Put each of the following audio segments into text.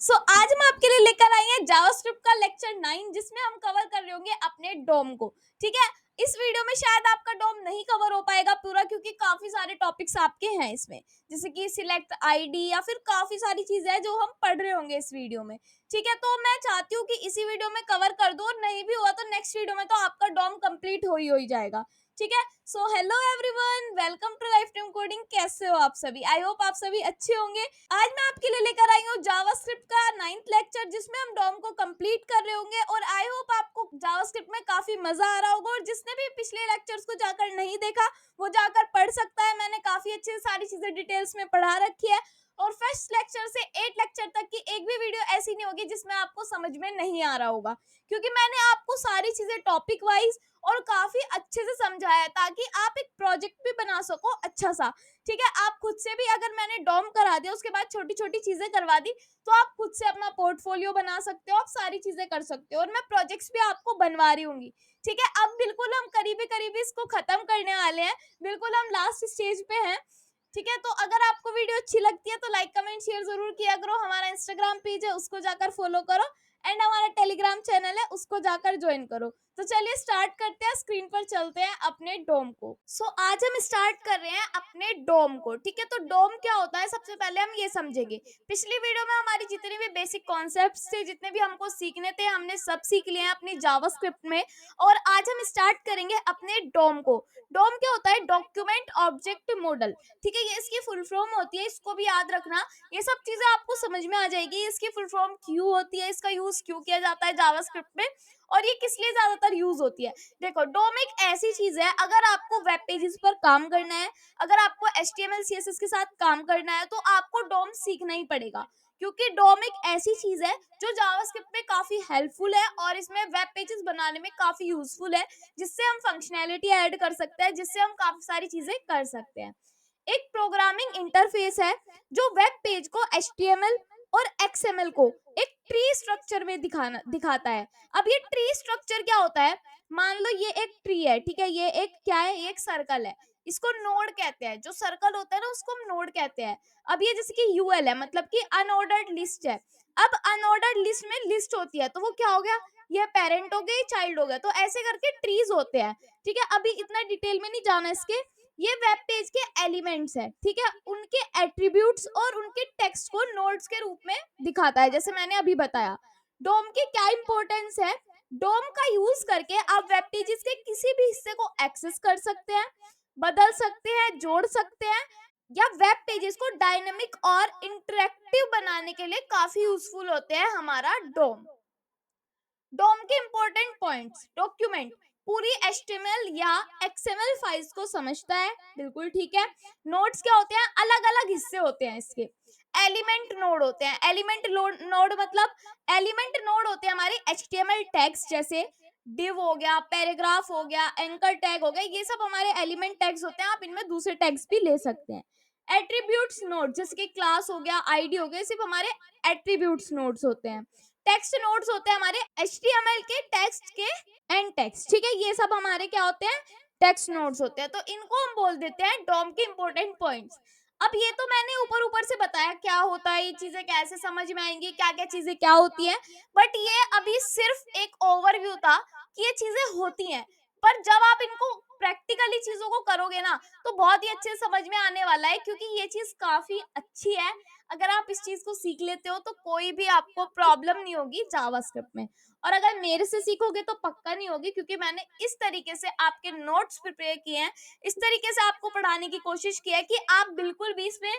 आज हम आपके लिए लेकर आए हैं जावास्क्रिप्ट का लेक्चर 9 जिसमें हम कवर कर रहे होंगे अपने डोम को। ठीक है, इस वीडियो में शायद आपका डोम नहीं कवर हो पाएगा पूरा, क्योंकि काफी सारे टॉपिक्स आपके हैं इसमें, जैसे कि सिलेक्ट आईडी या फिर काफी सारी चीजें हैं जो हम पढ़ रहे होंगे इस वीडियो में। ठीक है, तो मैं चाहती हूँ कि इसी वीडियो में कवर कर दो, और नहीं भी हुआ तो नेक्स्ट वीडियो में तो आपका डोम कंप्लीट हो ही जाएगा। ठीक है, so hello everyone, welcome to life time coding. कैसे हो आप सभी? आई होप आप सभी अच्छे होंगे। आज मैं आपके लिए लेकर आई हूँ जावास्क्रिप्ट का 9th लेक्चर, जिसमें हम डोम को कंप्लीट कर रहे होंगे, और आई होप आपको जावास्क्रिप्ट में काफी मजा आ रहा होगा। और जिसने भी पिछले लेक्चर्स को जाकर नहीं देखा वो जाकर पढ़ सकता है, मैंने काफी अच्छे से सारी चीजें डिटेल्स में पढ़ा रखी है। और फर्स्ट लेक्चर से 8 लेक्चर तक की एक भी वीडियो ऐसी नहीं होगी जिसमें आपको समझ में नहीं आ रहा होगा, क्योंकि मैंने आपको सारी चीजें टॉपिक वाइज और काफी अच्छे से समझाया है, ताकि आप एक प्रोजेक्ट भी बना सको अच्छा सा। ठीक है, आप खुद से भी, अगर मैंने डॉम करा दिया उसके बाद छोटी छोटी चीजें करवा दी, तो आप खुद से अपना पोर्टफोलियो बना सकते हो, आप सारी चीजें कर सकते हो, और मैं प्रोजेक्ट्स भी आपको बनवा रही हूँ। ठीक है, अब बिल्कुल हम करीबी करीबी इसको खत्म करने वाले हैं, बिल्कुल हम लास्ट स्टेज पे हैं। ठीक है, तो अगर आपको वीडियो अच्छी लगती है तो लाइक कमेंट शेयर जरूर किया करो। हमारा इंस्टाग्राम पेज है, उसको जाकर फॉलो करो, एंड हमारा टेलीग्राम चैनल है, उसको जाकर ज्वाइन करो। तो चलिए स्टार्ट करते हैं, स्क्रीन पर चलते हैं अपने डोम को। आज हम स्टार्ट कर रहे हैं अपने डोम को। ठीक है, तो डोम क्या होता है सबसे पहले हम ये समझेंगे। पिछली वीडियो में हमारी जितने भी बेसिक कॉन्सेप्ट्स थे, जितने भी हमको सीखने थे, हमने सब सीख लिए हैं अपनी जावास्क्रिप्ट में। और आज हम स्टार्ट करेंगे अपने डोम को। डोम क्या होता है? Document object model. ठीक है, ये इसकी फुल फॉर्म होती है, इसको भी याद रखना। ये सब चीजें आपको समझ में आ जाएगी, इसकी फुल फॉर्म क्यों होती है, इसका यूज क्यों किया जाता है जावास्क्रिप्ट में, और ये किस लिए ज्यादातर यूज होती है। देखो, डोम एक ऐसी चीज है, अगर आपको वेब पेजेस पर काम करना है, अगर आपको HTML CSS के साथ काम करना है, तो आपको डोम सीखना ही पड़ेगा, क्योंकि डोम एक ऐसी चीज है जो जावास्क्रिप्ट में काफी हेल्पफुल है, और इसमें वेब पेजेस बनाने में काफी यूजफुल है, जिससे हम फंक्शनैलिटी ऐड कर सकते हैं, जिससे हम काफी सारी चीजें कर सकते हैं। एक प्रोग्रामिंग इंटरफेस है जो वेब पेज को HTML और XML को एक ट्री स्ट्रक्चर में दिखाता है। अब ये ट्री स्ट्रक्चर क्या होता है? मान लो ये एक ट्री है, ठीक है, ये एक क्या है? ये एक सर्कल है, इसको नोड कहते हैं। जो सर्कल होता है ना, उसको हम नोड कहते हैं। अब ये जैसे कि UL है, मतलब कि अनऑर्डर्ड लिस्ट है। अब अनऑर्डर्ड लिस्ट में लिस्ट होती है, तो वो क्या हो गया? ये पेरेंट हो गई, चाइल्ड हो गया, तो ऐसे करके ट्रीज होते हैं। ठीक है, अभी इतना डिटेल में नहीं जाना इसके। ये वेब पेज के एलिमेंट्स है, ठीक है, उनके एट्रीब्यूट्स और उनके टेक्स्ट को नोड्स के रूप में दिखाता है, जैसे मैंने अभी बताया। डोम की क्या इंपॉर्टेंस है? डोम का यूज करके आप वेब पेजेस के किसी भी हिस्से को एक्सेस कर सकते हैं, बदल सकते हैं, जोड़ सकते हैं, या वेब पेजेस को डायनेमिक और इंटरेक्टिव बनाने के लिए काफी यूजफुल होते हैं हमारा डोम। डोम के इंपॉर्टेंट पॉइंट्स: डॉक्यूमेंट, पूरी HTML या XML फाइल्स को समझता है, बिल्कुल ठीक है। नोड्स क्या होते हैं? अलग अलग हिस्से होते हैं इसके। एलिमेंट नोड होते हैं। एलिमेंट नोड मतलब, एलिमेंट नोड होते हैं हमारे HTML टैग्स, जैसे div हो गया, पैराग्राफ हो गया, एंकर टैग हो गया, ये सब हमारे एलिमेंट टैग्स होते हैं। आप इनमें दूसरे टैग्स भी ले सकते हैं। एट्रीब्यूट्स नोड, जैसे कि क्लास हो गया, ID हो गया, सिर्फ हमारे एट्रीब्यूट्स नोड्स होते हैं। टेक्स्ट नोड्स होते हैं हमारे HTML के टेक्स्ट के एंड टेक्स्ट। ठीक है, ये सब हमारे क्या होते हैं? टेक्स्ट नोड्स होते हैं। तो इनको हम बोल देते हैं डॉम के इंपॉर्टेंट पॉइंट्स। अब ये तो मैंने ऊपर ऊपर से बताया क्या होता है, ये चीजें कैसे समझ में आएंगी, क्या क्या चीजें क्या होती है, बट ये अभी सिर्फ एक ओवरव्यू था कि ये चीजें होती हैं। पर जब आप इनको प्रैक्टिकली चीजों को करोगे ना, तो बहुत ही अच्छे से समझ में आने वाला है, क्योंकि ये चीज काफी अच्छी है। अगर आप इस चीज को सीख लेते हो तो कोई भी आपको प्रॉब्लम नहीं होगी जावास्क्रिप्ट में। और अगर मेरे से सीखोगे तो पक्का नहीं होगी, क्योंकि मैंने इस तरीके से आपके नोट्स प्रिपेयर किए हैं, इस तरीके से आपको पढ़ाने की कोशिश की है कि आप बिल्कुल भी इसमें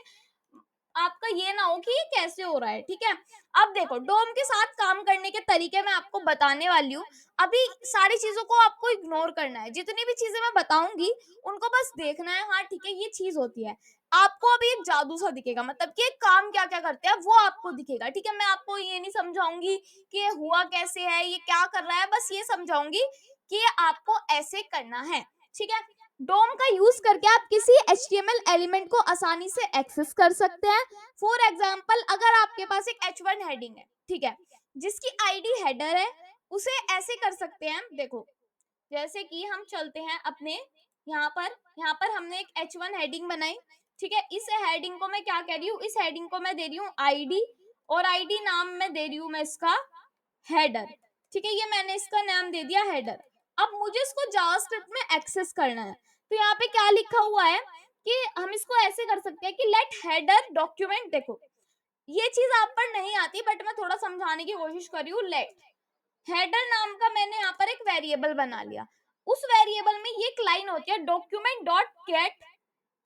आपका ये ना हो कि ये कैसे हो रहा है। ठीक है, अब देखो, डोम के साथ काम करने के तरीके मैं आपको बताने वाली हूँ। अभी सारी चीजों को आपको इग्नोर करना है, जितनी भी चीजें मैं बताऊंगी उनको बस देखना है। हाँ ठीक है, ये चीज होती है। आपको अभी एक जादू सा दिखेगा, मतलब कि काम क्या क्या करते हैं वो आपको दिखेगा। ठीक है, मैं आपको ये नहीं समझाऊंगी कि ये हुआ कैसे है, ये क्या कर रहा है, बस ये समझाऊंगी कि ये आपको ऐसे करना है। ठीक है, डोम का यूज करके आप किसी HTML एलिमेंट को आसानी से एक्सेस कर सकते हैं। फॉर एग्जाम्पल, अगर आपके पास एक H1 हेडिंग है, ठीक है, जिसकी ID हेडर है, उसे ऐसे कर सकते हैं। देखो, जैसे कि हम चलते हैं अपने यहाँ पर हमने एक H1 हेडिंग बनाई। ठीक है, इस हेडिंग को मैं क्या कह रही हूँ? इस हेडिंग को मैं दे रही हूँ ID, और आईडी नाम मैं दे रही हूँ मैं इसका हेडर, ठीक है, ये मैंने इसका नाम दे दिया हेडर। अब मुझे इसको जावास्क्रिप्ट में एक्सेस करना है, तो यहाँ पे क्या लिखा हुआ है कि हम इसको ऐसे कर सकते हैं कि लेट हेडर डॉक्यूमेंट, देखो ये चीज आप पर नहीं आती बट मैं थोड़ा समझाने की कोशिश कर रही हूँ। लेट हेडर नाम का मैंने यहाँ पर एक वेरिएबल बना लिया, उस वेरिएबल में ये एक लाइन होती है document dot gate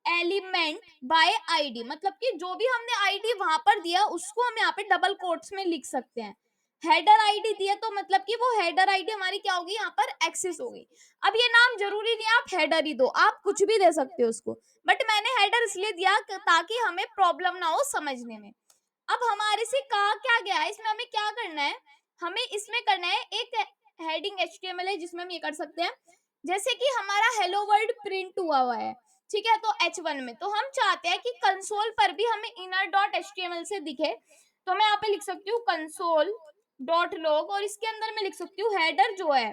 element by ID, मतलब कि जो भी हमने आईडी वहां पर दिया उसको हम यहाँ पे डबल कोट्स में लिख सकते हैं। हेडर आईडी दिया तो मतलब कि वो हेडर आईडी हमारी क्या होगी, यहाँ पर एक्सेस होगी। अब ये नाम जरूरी नहीं आप हेडर ही दो, आप कुछ भी दे सकते हो उसको, बट मैंने हेडर इसलिए दिया ताकि हमें प्रॉब्लम ना हो समझने में। अब हमारे से कहा क्या गया है, इसमें हमें क्या करना है, हमें इसमें करना है एक हेडिंग एचटीएमएल है जिसमें हम ये कर सकते हैं, जैसे कि हमारा हेलो वर्ल्ड प्रिंट हुआ है, ठीक है, तो H1 में, तो हम चाहते हैं कि कंसोल पर भी हमें इनर डॉट एचटीएमएल से दिखे, तो मैं यहाँ पे लिख सकती हूँ कंसोल डॉट लॉग, और इसके अंदर मैं लिख सकती हूँ हेडर जो है,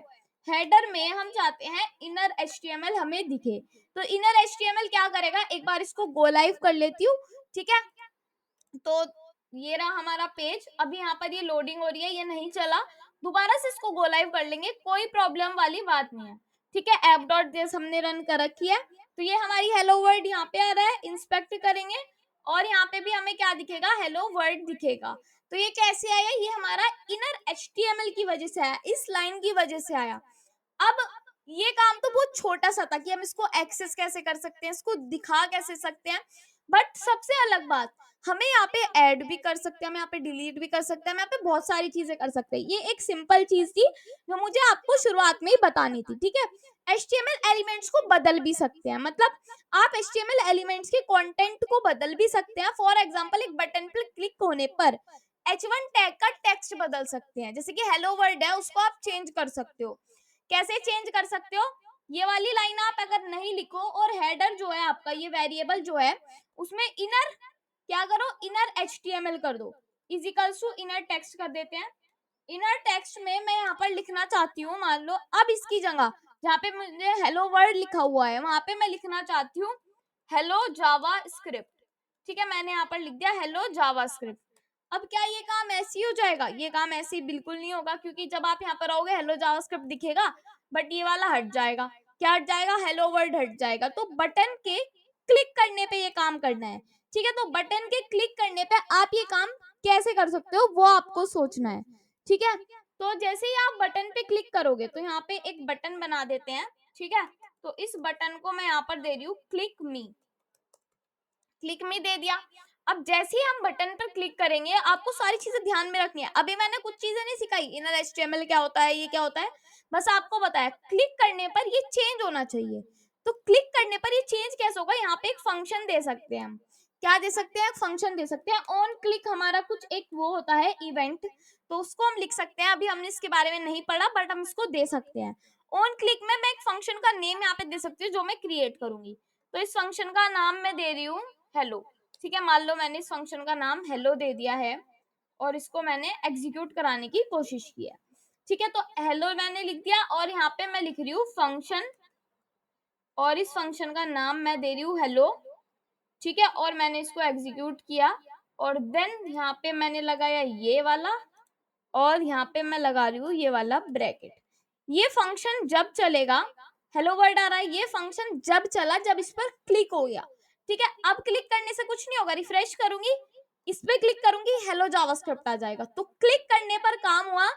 हेडर में हम चाहते हैं इनर एचटीएमएल हमें दिखे। तो इनर एचटीएमएल क्या करेगा, एक बार इसको गो लाइव कर लेती हूँ, ठीक है, तो ये रहा हमारा पेज, अभी यहाँ पर ये लोडिंग हो रही है, ये नहीं चला, दोबारा से इसको गो लाइव कर लेंगे, कोई प्रॉब्लम वाली बात नहीं है, ठीक है। ऐप डॉट जेस हमने रन कर रखी है, तो ये हमारी हेलो वर्ल्ड यहाँ पे आ रहा है, इंस्पेक्ट करेंगे और यहाँ पे भी हमें क्या दिखेगा, हेलो वर्ल्ड दिखेगा। तो ये कैसे आया, ये हमारा इनर एचटीएमएल की वजह से आया, इस लाइन की वजह से आया। अब ये काम तो बहुत छोटा सा था कि हम इसको एक्सेस कैसे कर सकते हैं, इसको दिखा कैसे सकते हैं, बट सबसे अलग बात, हमें यहाँ पे ऐड भी कर सकते हैं, हम यहाँ पे डिलीट भी कर सकते हैं, हम यहाँ पे बहुत सारी चीजें कर सकते हैं। ये एक सिंपल चीज थी जो मुझे आपको शुरुआत में ही बतानी थी, ठीक है। HTML एलिमेंट्स को बदल भी सकते हैं, मतलब आप HTML एलिमेंट्स के कंटेंट को बदल भी सकते हैं। फॉर एग्जांपल एक बटन पर क्लिक होने पर H1 टैग का टेक्स्ट बदल सकते हैं, जैसे कि हेलो वर्ल्ड है उसको आप चेंज कर सकते हो। कैसे चेंज कर सकते हो, ये वाली लाइन आप अगर नहीं लिखो और हेडर जो है आपका ये वेरिएबल जो है उसमें इनर क्या करो, इनर एचटीएमएल कर दो, इजिकल्स टू इनर टेक्स्ट कर देते हैं। इनर टेक्स्ट में मैं यहाँ पर लिखना चाहती हूँ, मान लो अब इसकी जगह जहाँ पे मुझे हेलो वर्ल्ड लिखा हुआ है वहां पे मैं लिखना चाहती हूँ हेलो जावा स्क्रिप्ट, ठीक है, मैंने यहाँ पर लिख दिया हेलो जावा स्क्रिप्ट। अब क्या ये काम ऐसे ही हो जाएगा, ये काम ऐसे ही बिल्कुल नहीं होगा, क्योंकि जब आप यहाँ पर आओगे हेलो जावास्क्रिप्ट दिखेगा बट ये वाला हट जाएगा, क्या हट जाएगा, हेलो वर्ल्ड हट जाएगा। तो बटन के क्लिक करने पे ये काम करना है, ठीक है, तो बटन के क्लिक करने पे आप ये काम कैसे कर सकते हो वो आपको सोचना है, ठीक है। तो जैसे ही आप बटन पे क्लिक करोगे तो यहाँ पे एक बटन बना देते हैं, ठीक है, तो इस बटन को मैं यहाँ पर दे रही हूँ क्लिक मी, क्लिक में दे दिया। अब जैसे ही हम बटन पर क्लिक करेंगे आपको सारी चीजें ध्यान में रखनी है, अभी मैंने कुछ चीजें नहीं सिखाई, इनर एचटीएमएल क्या होता है, ये क्या होता है, बस आपको बताया क्लिक करने पर ये चेंज होना चाहिए। तो क्लिक करने पर ये चेंज कैसे होगा, यहाँ पे एक फंक्शन दे सकते हैं हम, क्या दे सकते हैं, फंक्शन दे सकते हैं। ऑन क्लिक हमारा कुछ एक वो होता है इवेंट, तो उसको हम लिख सकते हैं, अभी हमने इसके बारे में नहीं पढ़ा बट हम इसको दे सकते हैं। ऑन क्लिक में मैं एक फंक्शन का नेम यहाँ पे दे सकती हूँ जो मैं क्रिएट करूंगी, तो इस फंक्शन का नाम मैं दे रही हूँ हेलो, ठीक है, मान लो मैंने इस फंक्शन का नाम हेलो दे दिया है और इसको मैंने एग्जीक्यूट कराने की कोशिश की है, ठीक है, तो हेलो मैंने लिख दिया और यहाँ पे मैं लिख रही हूँ फंक्शन और इस फंक्शन का नाम मैं दे रही हूँ हेलो, ठीक है, और मैंने इसको एग्जीक्यूट किया और देन यहाँ पे मैंने लगाया ये वाला और यहाँ पे मैं लगा रही हूँ ये वाला ब्रैकेट। ये फंक्शन जब चलेगा, हेलो वर्ड आ रहा है, ये फंक्शन जब चला जब इस पर क्लिक हो गया, ठीक है। अब क्लिक करने से कुछ नहीं होगा, रिफ्रेश करूंगी, इस पे क्लिक करूंगी, हेलो जावास्क्रिप्ट आ जाएगा। तो क्लिक करने पर काम हुआ,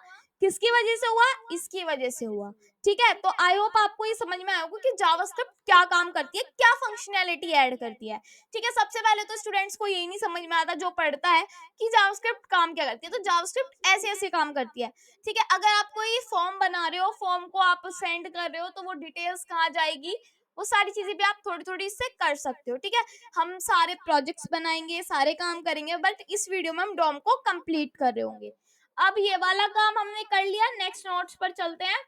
किसकी वजह से हुआ, इसकी वजह से हुआ, ठीक है। तो आई होप आपको ये समझ में आया होगा कि जावास्क्रिप्ट क्या काम करती है, क्या फंक्शनैलिटी ऐड करती है, ठीक है। सबसे पहले तो स्टूडेंट्स को यही नहीं समझ में आता जो पढ़ता है कि जावास्क्रिप्ट काम क्या करती है, तो जावास्क्रिप्ट ऐसे ऐसे काम करती है, ठीक है। अगर आप कोई फॉर्म बना रहे हो, फॉर्म को आप सेंड कर रहे हो तो वो डिटेल्स कहाँ जाएगी, वो सारी चीजें भी आप थोड़ी थोड़ी इससे कर सकते हो, ठीक है। हम सारे प्रोजेक्ट्स बनाएंगे, सारे काम करेंगे, बट इस वीडियो में हम डॉम को कंप्लीट कर रहे होंगे। अब ये वाला काम हमने कर लिया, नेक्स्ट नोट्स पर चलते हैं।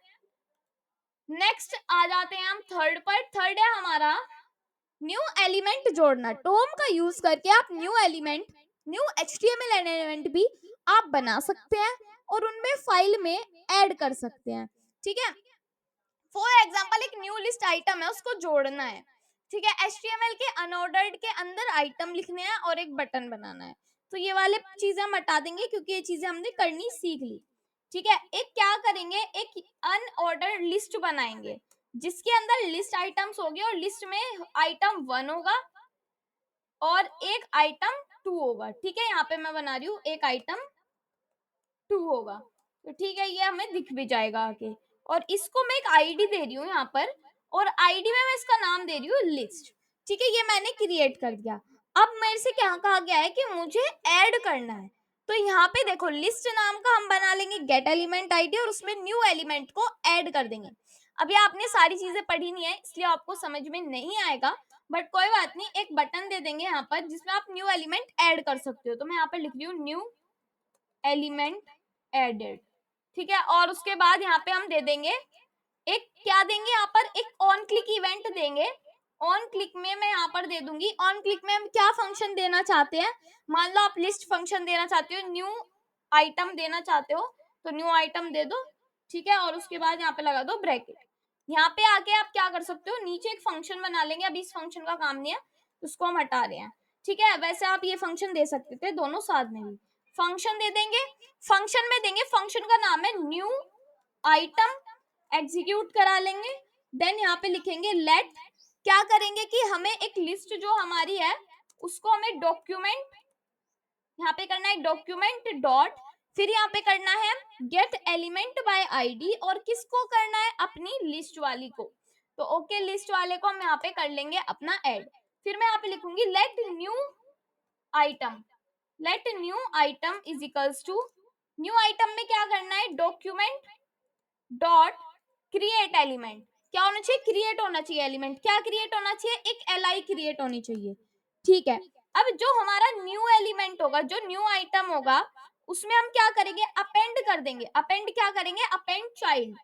नेक्स्ट आ जाते हैं हम थर्ड पर, थर्ड है हमारा न्यू एलिमेंट जोड़ना। डोम का यूज करके आप new element, new HTML element भी आप बना सकते हैं और उनमें फाइल में ऐड कर सकते हैं, ठीक है। फॉर एग्जांपल एक न्यू लिस्ट आइटम है उसको जोड़ना है, ठीक है, एचटीएमएल के अनऑर्डर्ड के अंदर आइटम लिखने हैं और एक बटन बनाना है, तो ये वाले चीजें हम हटा देंगे क्योंकि ये चीजें हमने करनी सीख ली। ठीक है, एक क्या करेंगे, एक अनऑर्डर लिस्ट बनाएंगे जिसके अंदर लिस्ट आइटम्स होगी और लिस्ट में आइटम 1 होगा और एक आइटम 2 होगा। ठीक है, यहाँ पे मैं बना रही हूँ एक आइटम 2 होगा। तो ठीक है, ये हमें दिख भी जाएगा आगे। और इसको मैं एक आईडी दे रही हूँ यहाँ पर और आईडी में मैं इसका नाम दे रही हूँ लिस्ट। ठीक है, ये मैंने क्रिएट कर दिया। अब मेरे से क्या कहा गया है कि मुझे ऐड करना है। तो यहाँ पे देखो लिस्ट नाम का हम बना लेंगे गेट एलिमेंट आईडी और उसमें न्यू एलिमेंट को ऐड कर देंगे। अभी आपने सारी चीजें पढ़ी नहीं है इसलिए आपको समझ में नहीं आएगा, बट कोई बात नहीं, एक बटन दे देंगे यहाँ पर जिसमें आप न्यू एलिमेंट ऐड कर सकते हो। तो मैं यहाँ पर लिख रही हूँ न्यू एलिमेंट एडेड। ठीक है, और उसके बाद यहाँ पे हम दे देंगे एक क्या देंगे, यहाँ पर एक ऑन क्लिक इवेंट देंगे। ऑन क्लिक में मैं यहाँ पर दे दूंगी, ऑन क्लिक में हम क्या फंक्शन देना चाहते हैं। मान लो आप लिस्ट फंक्शन देना चाहते हो, न्यू आइटम देना चाहते हो तो न्यू आइटम दे दो। ठीक है, और उसके बाद यहाँ पे लगा दो ब्रैकेट। यहाँ पे आके आप क्या कर सकते हो, नीचे एक फंक्शन बना लेंगे। अभी इस फंक्शन का काम नहीं है, उसको हम हटा रहे हैं। ठीक है, वैसे आप ये फंक्शन दे सकते थे दोनों साथ में भी। फंक्शन दे देंगे, फंक्शन में देंगे, फंक्शन का नाम है न्यू आइटम, एग्जीक्यूट करा लेंगे। देन यहाँ पे लिखेंगे लेट, क्या करेंगे कि हमें एक लिस्ट जो हमारी है उसको हमें डॉक्यूमेंट, यहाँ पे करना है डॉक्यूमेंट डॉट, फिर यहाँ पे करना है गेट एलिमेंट बाय आईडी और किसको करना है, अपनी लिस्ट वाली को। तो ओके, लिस्ट वाले को हम यहाँ पे कर लेंगे अपना ऐड। फिर मैं यहाँ पे लिखूंगी let new item, let new item is equals to, new item में क्या करना है डॉक्यूमेंट डॉट क्रिएट एलिमेंट। क्या होना चाहिए, क्रिएट होना चाहिए एलिमेंट। क्या क्रिएट होना चाहिए, एक एलआई क्रिएट होनी चाहिए। ठीक है, अब जो हमारा न्यू एलिमेंट होगा, जो न्यू आइटम होगा, उसमें हम क्या करेंगे, अपेंड कर देंगे। अपेंड क्या करेंगे, अपेंड चाइल्ड।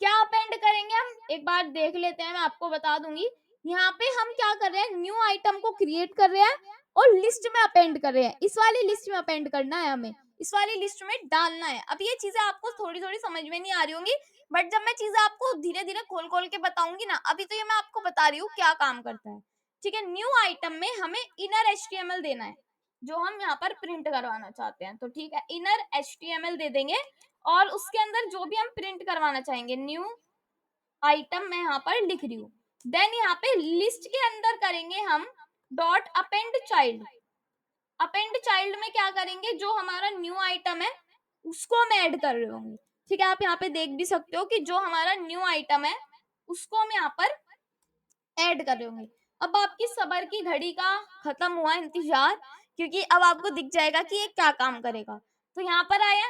क्या अपेंड करेंगे हम एक बार देख लेते हैं, मैं आपको बता दूंगी। यहाँ पे हम क्या कर रहे हैं, न्यू आइटम को क्रिएट कर रहे हैं और लिस्ट में अपेंड कर रहे हैं। इस वाली लिस्ट में अपेंड करना है हमें, इस वाली लिस्ट में डालना है। अब ये चीजें आपको थोड़ी थोड़ी समझ में नहीं आ रही होंगी, बट जब मैं चीजें आपको धीरे धीरे खोल खोल के बताऊंगी ना, अभी तो ये मैं आपको बता रही हूँ क्या काम करता है। ठीक है, न्यू आइटम में हमें इनर एचटीएमएल देना है जो हम यहाँ पर प्रिंट करवाना चाहते हैं। तो ठीक है, इनर एचटीएमएल दे देंगे और उसके अंदर जो भी हम प्रिंट करवाना चाहेंगे, न्यू आइटम मैं यहाँ पर लिख रही हूँ। देन यहाँ पे लिस्ट के अंदर करेंगे हम dot append child. Append child में क्या करेंगे, जो हमारा न्यू आइटम है उसको हम ऐड कर रहे होंगे। ठीक है, आप यहाँ पे देख भी सकते हो कि जो हमारा न्यू आइटम है उसको हम यहाँ पर ऐड कर रहे होंगे। अब आपकी सबर की घड़ी का खत्म हुआ इंतजार, क्योंकि अब आपको दिख जाएगा कि ये क्या काम करेगा। तो यहाँ पर आया,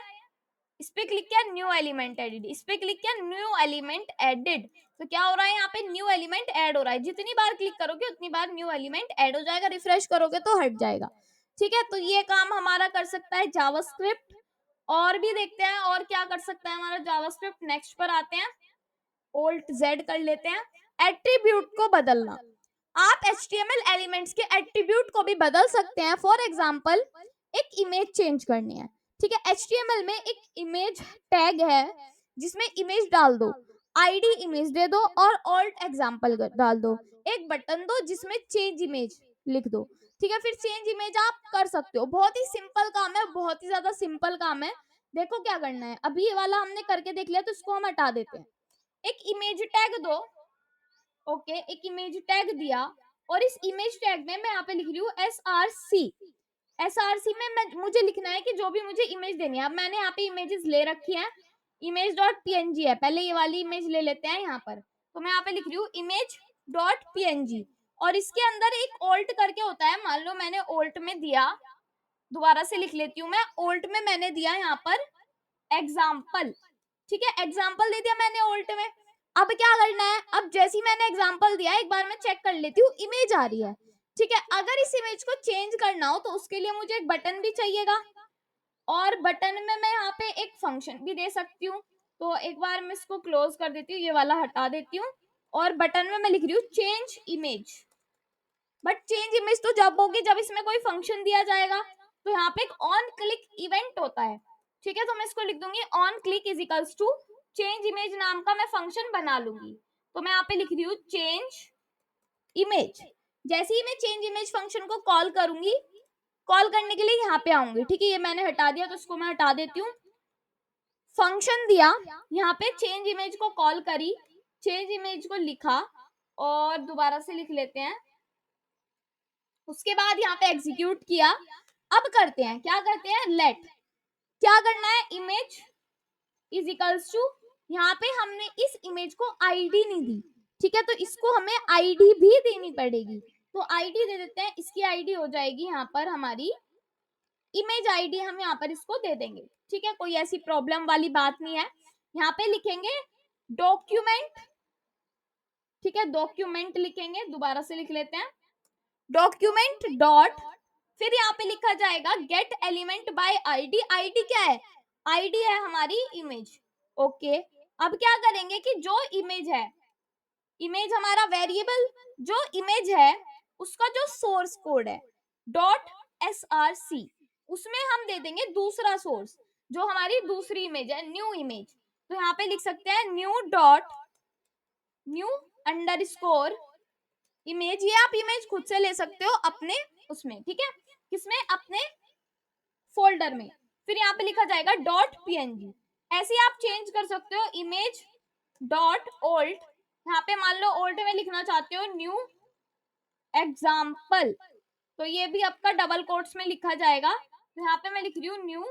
इस पे क्लिक किया, न्यू एलिमेंट एडिड, इस पे क्लिक किया, न्यू एलिमेंट एडिड। तो क्या हो रहा है, यहाँ पे न्यू एलिमेंट ऐड हो रहा है। जितनी बार क्लिक करोगे उतनी बार न्यू एलिमेंट ऐड हो जाएगा, रिफ्रेश करोगे तो हट जाएगा। ठीक है, तो ये काम हमारा कर सकता है जावास्क्रिप्ट। और भी देखते हैं और क्या कर सकता है हमारा जावास्क्रिप्ट। नेक्स्ट पर आते हैं, Alt Z कर लेते हैं। एट्रीब्यूट को बदलना, आप HTML एलिमेंट्स के एट्रीब्यूट को भी बदल सकते हैं। फॉर एग्जांपल, एक इमेज चेंज करनी है। ठीक है, HTML में एक इमेज टैग है जिसमें इमेज डाल दो, आईडी इमेज दे दो और ऑल्ट एग्जांपल डाल दो। एक बटन दो जिसमें चेंज इमेज लिख दो। ठीक है, फिर चेंज इमेज आप कर सकते हो। बहुत ही सिंपल काम है, बहुत ही ज्यादा सिंपल काम है। देखो क्या करना है, अभी ये वाला हमने करके देख लिया तो इसको हम हटा देते हैं। एक इमेज टैग दो, ओके, एक इमेज टैग दिया और इस इमेज टैग में मैं यहाँ पे लिख रही हूँ SRC। SRC में मुझे लिखना है कि जो भी मुझे इमेज देनी है। अब मैंने यहाँ पे इमेजेस ले रखी है, इमेज डॉट png है, पहले ये वाली इमेज ले लेते हैं यहाँ पर। तो मैं यहाँ पे लिख रही हूँ इमेज डॉट png और इसके अंदर एक ऑल्ट करके होता है। मान लो मैंने ऑल्ट में दिया, दोबारा से लिख लेती हूँ मैं, ऑल्ट में मैंने दिया यहाँ पर एग्जाम्पल। ठीक है, एग्जाम्पल दे दिया मैंने ऑल्ट में। अब क्या करना है, अब जैसी मैंने एग्जाम्पल दिया एक बार मैं चेक कर लेती हूँ, इमेज आ रही है। ठीक है, अगर इस इमेज को चेंज करना हो तो उसके लिए मुझे एक बटन भी चाहिएगा और बटन में मैं यहाँ पे एक फंक्शन भी दे सकती हूँ। तो एक बार मैं इसको क्लोज कर देती हूँ, ये वाला हटा देती हूँ और बटन में मैं लिख रही हूँ change image. But change image तो जब होगी जब इसमें कोई फंक्शन दिया जाएगा। तो यहाँ पे एक ऑन क्लिक इवेंट होता है। ठीक है, तो मैं इसको लिख दूंगी on click is equals to change image नाम का मैं फंक्शन बना लूंगी। तो मैं यहाँ पे लिख रही हूँ चेंज इमेज। जैसे ही मैं चेंज इमेज फंक्शन को कॉल करूंगी कॉल करने के लिए यहाँ पे आऊंगी, ठीक है। ये मैंने हटा दिया तो इसको मैं हटा देती हूँ। फंक्शन दिया, यहाँ पे चेंज इमेज को कॉल करी, चेंज इमेज को लिखा और दोबारा से लिख लेते हैं। उसके बाद यहाँ पे एग्जीक्यूट किया। अब करते हैं, क्या करते हैं, लेट, क्या करना है, इमेज इज इक्वल्स टू, यहाँ पे हमने इस इमेज को आईडी नहीं दी, ठीक है, तो इसको हमें आईडी भी देनी पड़ेगी। तो आईडी दे देते हैं, इसकी आईडी हो जाएगी यहाँ पर हमारी इमेज आईडी, हम यहाँ पर इसको दे देंगे, ठीक है, कोई ऐसी प्रॉब्लम वाली बात नहीं है। यहाँ पे लिखेंगे डॉक्यूमेंट, ठीक है, डॉक्यूमेंट लिखेंगे, दोबारा से लिख लेते हैं, डॉक्यूमेंट डॉट, फिर यहाँ पे लिखा जाएगा gate element by ID. ID क्या है, आईडी है हमारी इमेज, ओके। अब क्या करेंगे कि जो इमेज है, इमेज हमारा वेरिएबल, जो इमेज है उसका जो सोर्स कोड है डॉट src, उसमें हम दे देंगे दूसरा सोर्स, जो हमारी दूसरी इमेज है, न्यू इमेज। तो यहाँ पे लिख सकते हैं new dot new underscore image, ये आप इमेज खुद से ले सकते हो अपने उसमें, ठीक है, किसमें, अपने फोल्डर में। फिर यहाँ पे लिखा जाएगा डॉट png, ऐसे आप चेंज कर सकते हो इमेज डॉट ओल्ट, यहाँ पे मान लो ओल्ट में लिखना चाहते हो न्यू एग्जाम्पल, तो ये भी आपका डबल कोट्स में लिखा जाएगा। तो यहाँ पे मैं लिख रही हूँ न्यू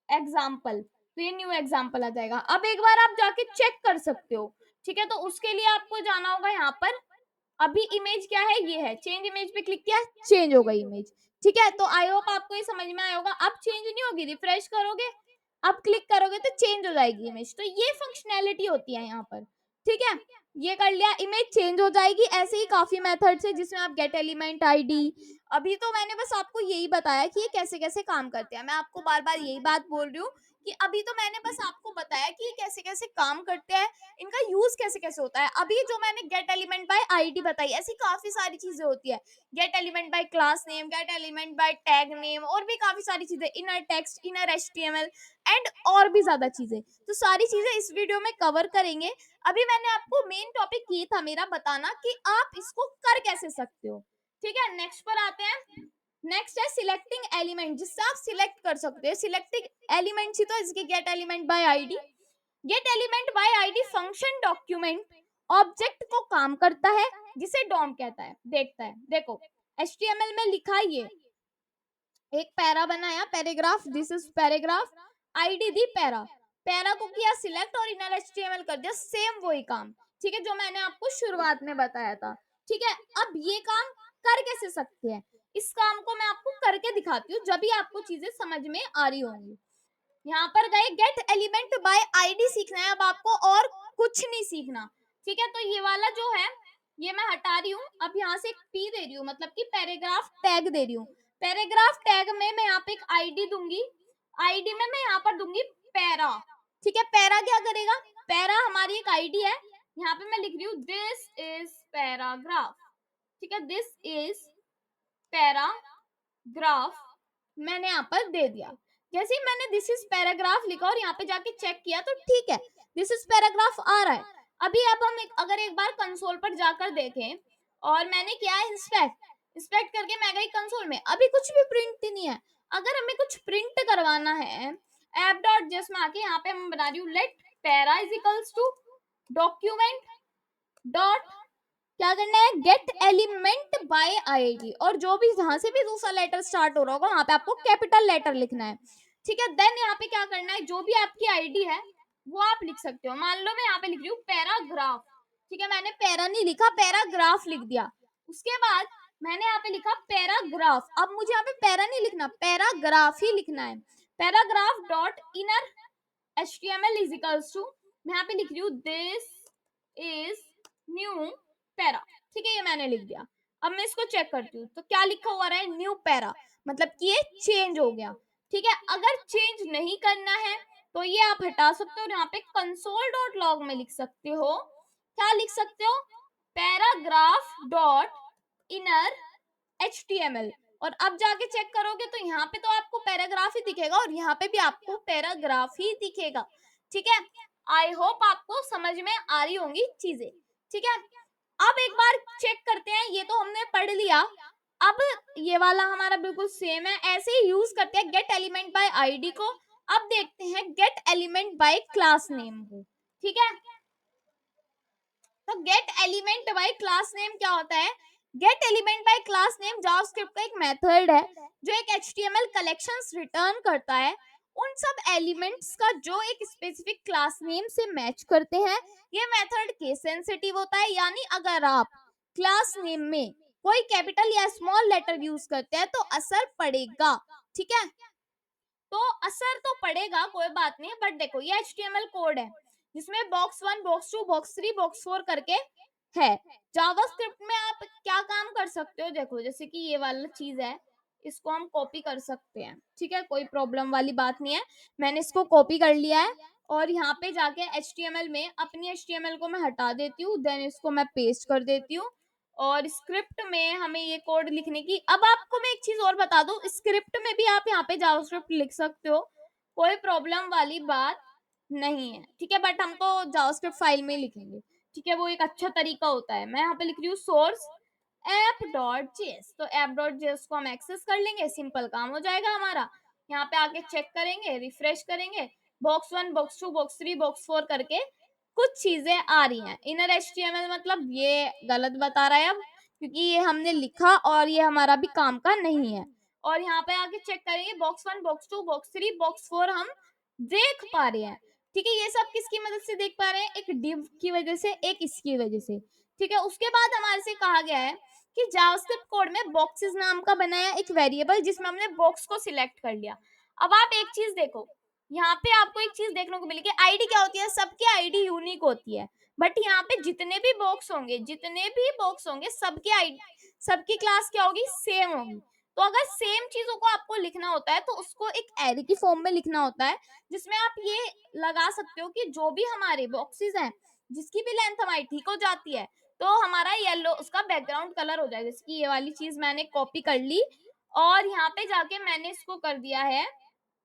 एग्जाम्पल, तो ये न्यू एग्जाम्पल आ जाएगा। अब एक बार आप जाके चेक कर सकते हो, ठीक है, तो उसके लिए आपको जाना होगा यहाँ पर, अभी इमेज क्या है, ये है, चेंज इमेज पे क्लिक किया, चेंज हो गई इमेज, ठीक है। तो आई होप आपको ये समझ में आया होगा। अब चेंज नहीं होगी, रिफ्रेश करोगे, अब क्लिक करोगे तो चेंज हो जाएगी इमेज। तो ये फंक्शनैलिटी होती है यहाँ पर, ठीक है, ये कर लिया, इमेज चेंज हो जाएगी। ऐसे ही काफी मेथड्स है जिसमें आप गेट एलिमेंट आईडी, अभी तो मैंने बस आपको यही बताया कि ये कैसे कैसे काम करते हैं, मैं आपको बार बार यही बात बोल रही हूँ कि अभी तो मैंने बस आपको बताया कि ये कैसे कैसे काम करते हैं, इनका यूज कैसे कैसे होता है। अभी जो मैंने गेट एलिमेंट बाय आईडी बताई, ऐसी काफी सारी चीजें होती है, gate element by class name, gate element by tag name, और भी काफी सारी चीजें, inner text, inner HTML and और भी ज्यादा चीजें, तो सारी चीजें इस वीडियो में कवर करेंगे। अभी मैंने आपको मेन टॉपिक ये था मेरा बताना कि आप इसको कर कैसे सकते हो, ठीक है। नेक्स्ट पर आते हैं, नेक्स्ट है सिलेक्टिंग एलिमेंट, जिससे आप सिलेक्ट कर सकते हो। सिलेक्टिंग एलिमेंट ही तो इसके gate element by ID. Gate element by ID function document object को काम करता है, जिसे डॉम कहता है, देखता है। देखो एचटीएमएल में लिखा ये एक पैरा बनाया, paragraph, this is paragraph, ID the para, para को किया सिलेक्ट और इनर एचटीएमएल कर दिया, सेम वही काम, ठीक है, जो मैंने आपको शुरुआत में बताया था, ठीक है। अब ये काम कर कैसे सकते हैं, इस काम को मैं आपको करके दिखाती हूँ, जब भी आपको चीजें समझ में आ रही होंगी। यहाँ पर गए, गेट एलिमेंट बाय आईडी सीखना है अब आपको, और कुछ नहीं सीखना, ठीक है। तो ये वाला जो है ये मैं हटा रही हूँ, अब यहाँ से एक पी दे रही हूँ, मतलब कि पैराग्राफ टैग दे रही हूँ। पैराग्राफ टैग में मैं यहाँ पे एक आईडी दूंगी, आईडी में मैं यहाँ पर दूंगी पैरा, ठीक है। पैरा क्या करेगा, पैरा हमारी एक आईडी है, यहाँ पे मैं लिख रही हूँ दिस इज पैराग्राफ, ठीक है, दिस इज पैराग्राफ, मैंने यहाँ पर दे दिया। जैसे ही मैंने दिस इज पैराग्राफ लिखा और यहाँ पे जाके चेक किया तो ठीक है, दिस इज पैराग्राफ आ रहा है। अभी अब हम अगर एक बार कंसोल पर जाकर देखें, और मैंने किया इंस्पेक्ट, इंस्पेक्ट करके मैं गई कंसोल में, अभी कुछ भी प्रिंट नहीं है। अगर हमें कुछ प्रिंट करवाना है, ऐप डॉट जेएस में आके यहाँ पे हम बना रही हूँ let para is equals to document dot, क्या करना है, गेट एलिमेंट बाय आईडी, और जो भी जहां से भी दूसरा लेटर स्टार्ट हो रहा होगा वहां पे आपको कैपिटल लेटर लिखना है, ठीक है। देन यहाँ पे क्या करना है, जो भी आपकी आईडी है वो आप लिख सकते हो। मान लो मैं यहाँ पे लिख रही हूँ पैराग्राफ, ठीक है, मैंने पैरा नहीं लिखा, पैराग्राफ लिख दिया। उसके बाद मैंने यहाँ पे लिखा पैराग्राफ, अब मुझे यहाँ पे पैरा नहीं लिखना, पैराग्राफ ही लिखना है। Paragraph dot inner HTML is equals to, मैं यहाँ पे लिख रही हूँ दिस इज न्यू पैरा, ठीक है, ये मैंने लिख दिया। अब मैं इसको चेक करती हूँ तो क्या लिखा हुआ रहा है, न्यू पैरा, मतलब कि ये चेंज हो गया, ठीक है। अगर चेंज नहीं करना है तो ये आप हटा सकते हो, यहाँ पे कंसोल डॉट लॉग में लिख सकते हो, क्या लिख सकते हो, पैराग्राफ डॉट इनर एचटीएमएल, और अब जाके चेक करोगे तो यहाँ पे तो आपको पैराग्राफ ही दिखेगा और यहाँ पे भी आपको पैराग्राफ ही दिखेगा, ठीक है। आई होप आपको समझ में आ रही होंगी चीजें, ठीक है। अब एक बार चेक करते हैं, ये तो हमने पढ़ लिया। अब ये वाला हमारा बिल्कुल सेम है, ऐसे ही यूज करते हैं गेट एलिमेंट बाय आईडी को। अब देखते हैं gate element by class name को, ठीक है। तो gate element by class name क्या होता है? Gate element by class name JavaScript का एक मेथड है जो एक एचटीएमएल कलेक्शंस रिटर्न करता है उन सब एलिमेंट्स का जो एक स्पेसिफिक क्लास नेम से मैच करते हैं। ये मेथड केस सेंसिटिव होता है, यानी अगर आप क्लास नेम में कोई कैपिटल या स्मॉल लेटर यूज करते हैं तो असर पड़ेगा, ठीक है। तो असर तो पड़ेगा, कोई बात नहीं, बट देखो ये एचटीएमएल कोड है जिसमें बॉक्स 1 बॉक्स 2 बॉक्स 3 बॉक्स 4 करके है। जावास्क्रिप्ट में आप क्या काम कर सकते हो, देखो जैसे कि ये वाला चीज है, इसको हम कॉपी कर सकते हैं, ठीक है, कोई प्रॉब्लम वाली बात नहीं है। मैंने इसको कॉपी कर लिया है और यहाँ पे जाके एचटीएमएल में अपनी एचटीएमएल को मैं हटा देती हूँ, देन इसको मैं पेस्ट कर देती हूँ। और स्क्रिप्ट में हमें ये कोड लिखने की, अब आपको मैं एक चीज और बता दूं, स्क्रिप्ट में भी आप यहाँ पे जावास्क्रिप्ट लिख सकते हो, कोई प्रॉब्लम वाली बात नहीं है, ठीक है। बट हम तो जावास्क्रिप्ट फाइल में ही लिखेंगे, ठीक है, वो एक अच्छा तरीका होता है। मैं यहाँ पे लिख रही हूँ सोर्स app.js, तो app.js को हम एक्सेस कर लेंगे, सिंपल काम हो जाएगा हमारा। यहाँ पे आके चेक करेंगे, रिफ्रेश करेंगे, बॉक्स 1 बॉक्स 2 बॉक्स 3 बॉक्स 4 करके कुछ चीजें आ रही हैं। इनर एचटीएमएल मतलब ये गलत बता रहा है अब, क्योंकि ये हमने लिखा और ये हमारा भी काम का नहीं है। और यहाँ पे आके चेक करेंगे, बॉक्स 1 बॉक्स 2 बॉक्स 3 बॉक्स 4 हम देख पा रहे हैं, ठीक है। ये सब किसकी मदद से देख पा रहे हैं? एक div की वजह से, एक इसकी वजह से, ठीक है। उसके बाद हमारे से कहा गया है कि जावास्क्रिप्ट कोड में बॉक्सेस नाम का बनाया एक वेरिएबल जिसमें हमने बॉक्स को सिलेक्ट कर लिया। अब आप एक चीज देखो, यहाँ पे आपको एक चीज देखने को मिलेगी, आईडी क्या होती है? सबकी आईडी यूनिक होती है, बट यहाँ पे जितने भी बॉक्स होंगे सबकी आईडी, सबकी क्लास क्या होगी? सेम होगी। तो अगर सेम चीजों को आपको लिखना होता है तो उसको एक एरे की फॉर्म में लिखना होता है, जिसमें आप ये लगा सकते हो कि जो भी हमारे बॉक्सेस हैं जिसकी भी लेंथ हमारी ठीक हो जाती है तो हमारा येलो उसका बैकग्राउंड कलर हो जाएगा। जैसे कि ये वाली चीज मैंने कॉपी कर ली और यहाँ पे जाके मैंने इसको कर दिया है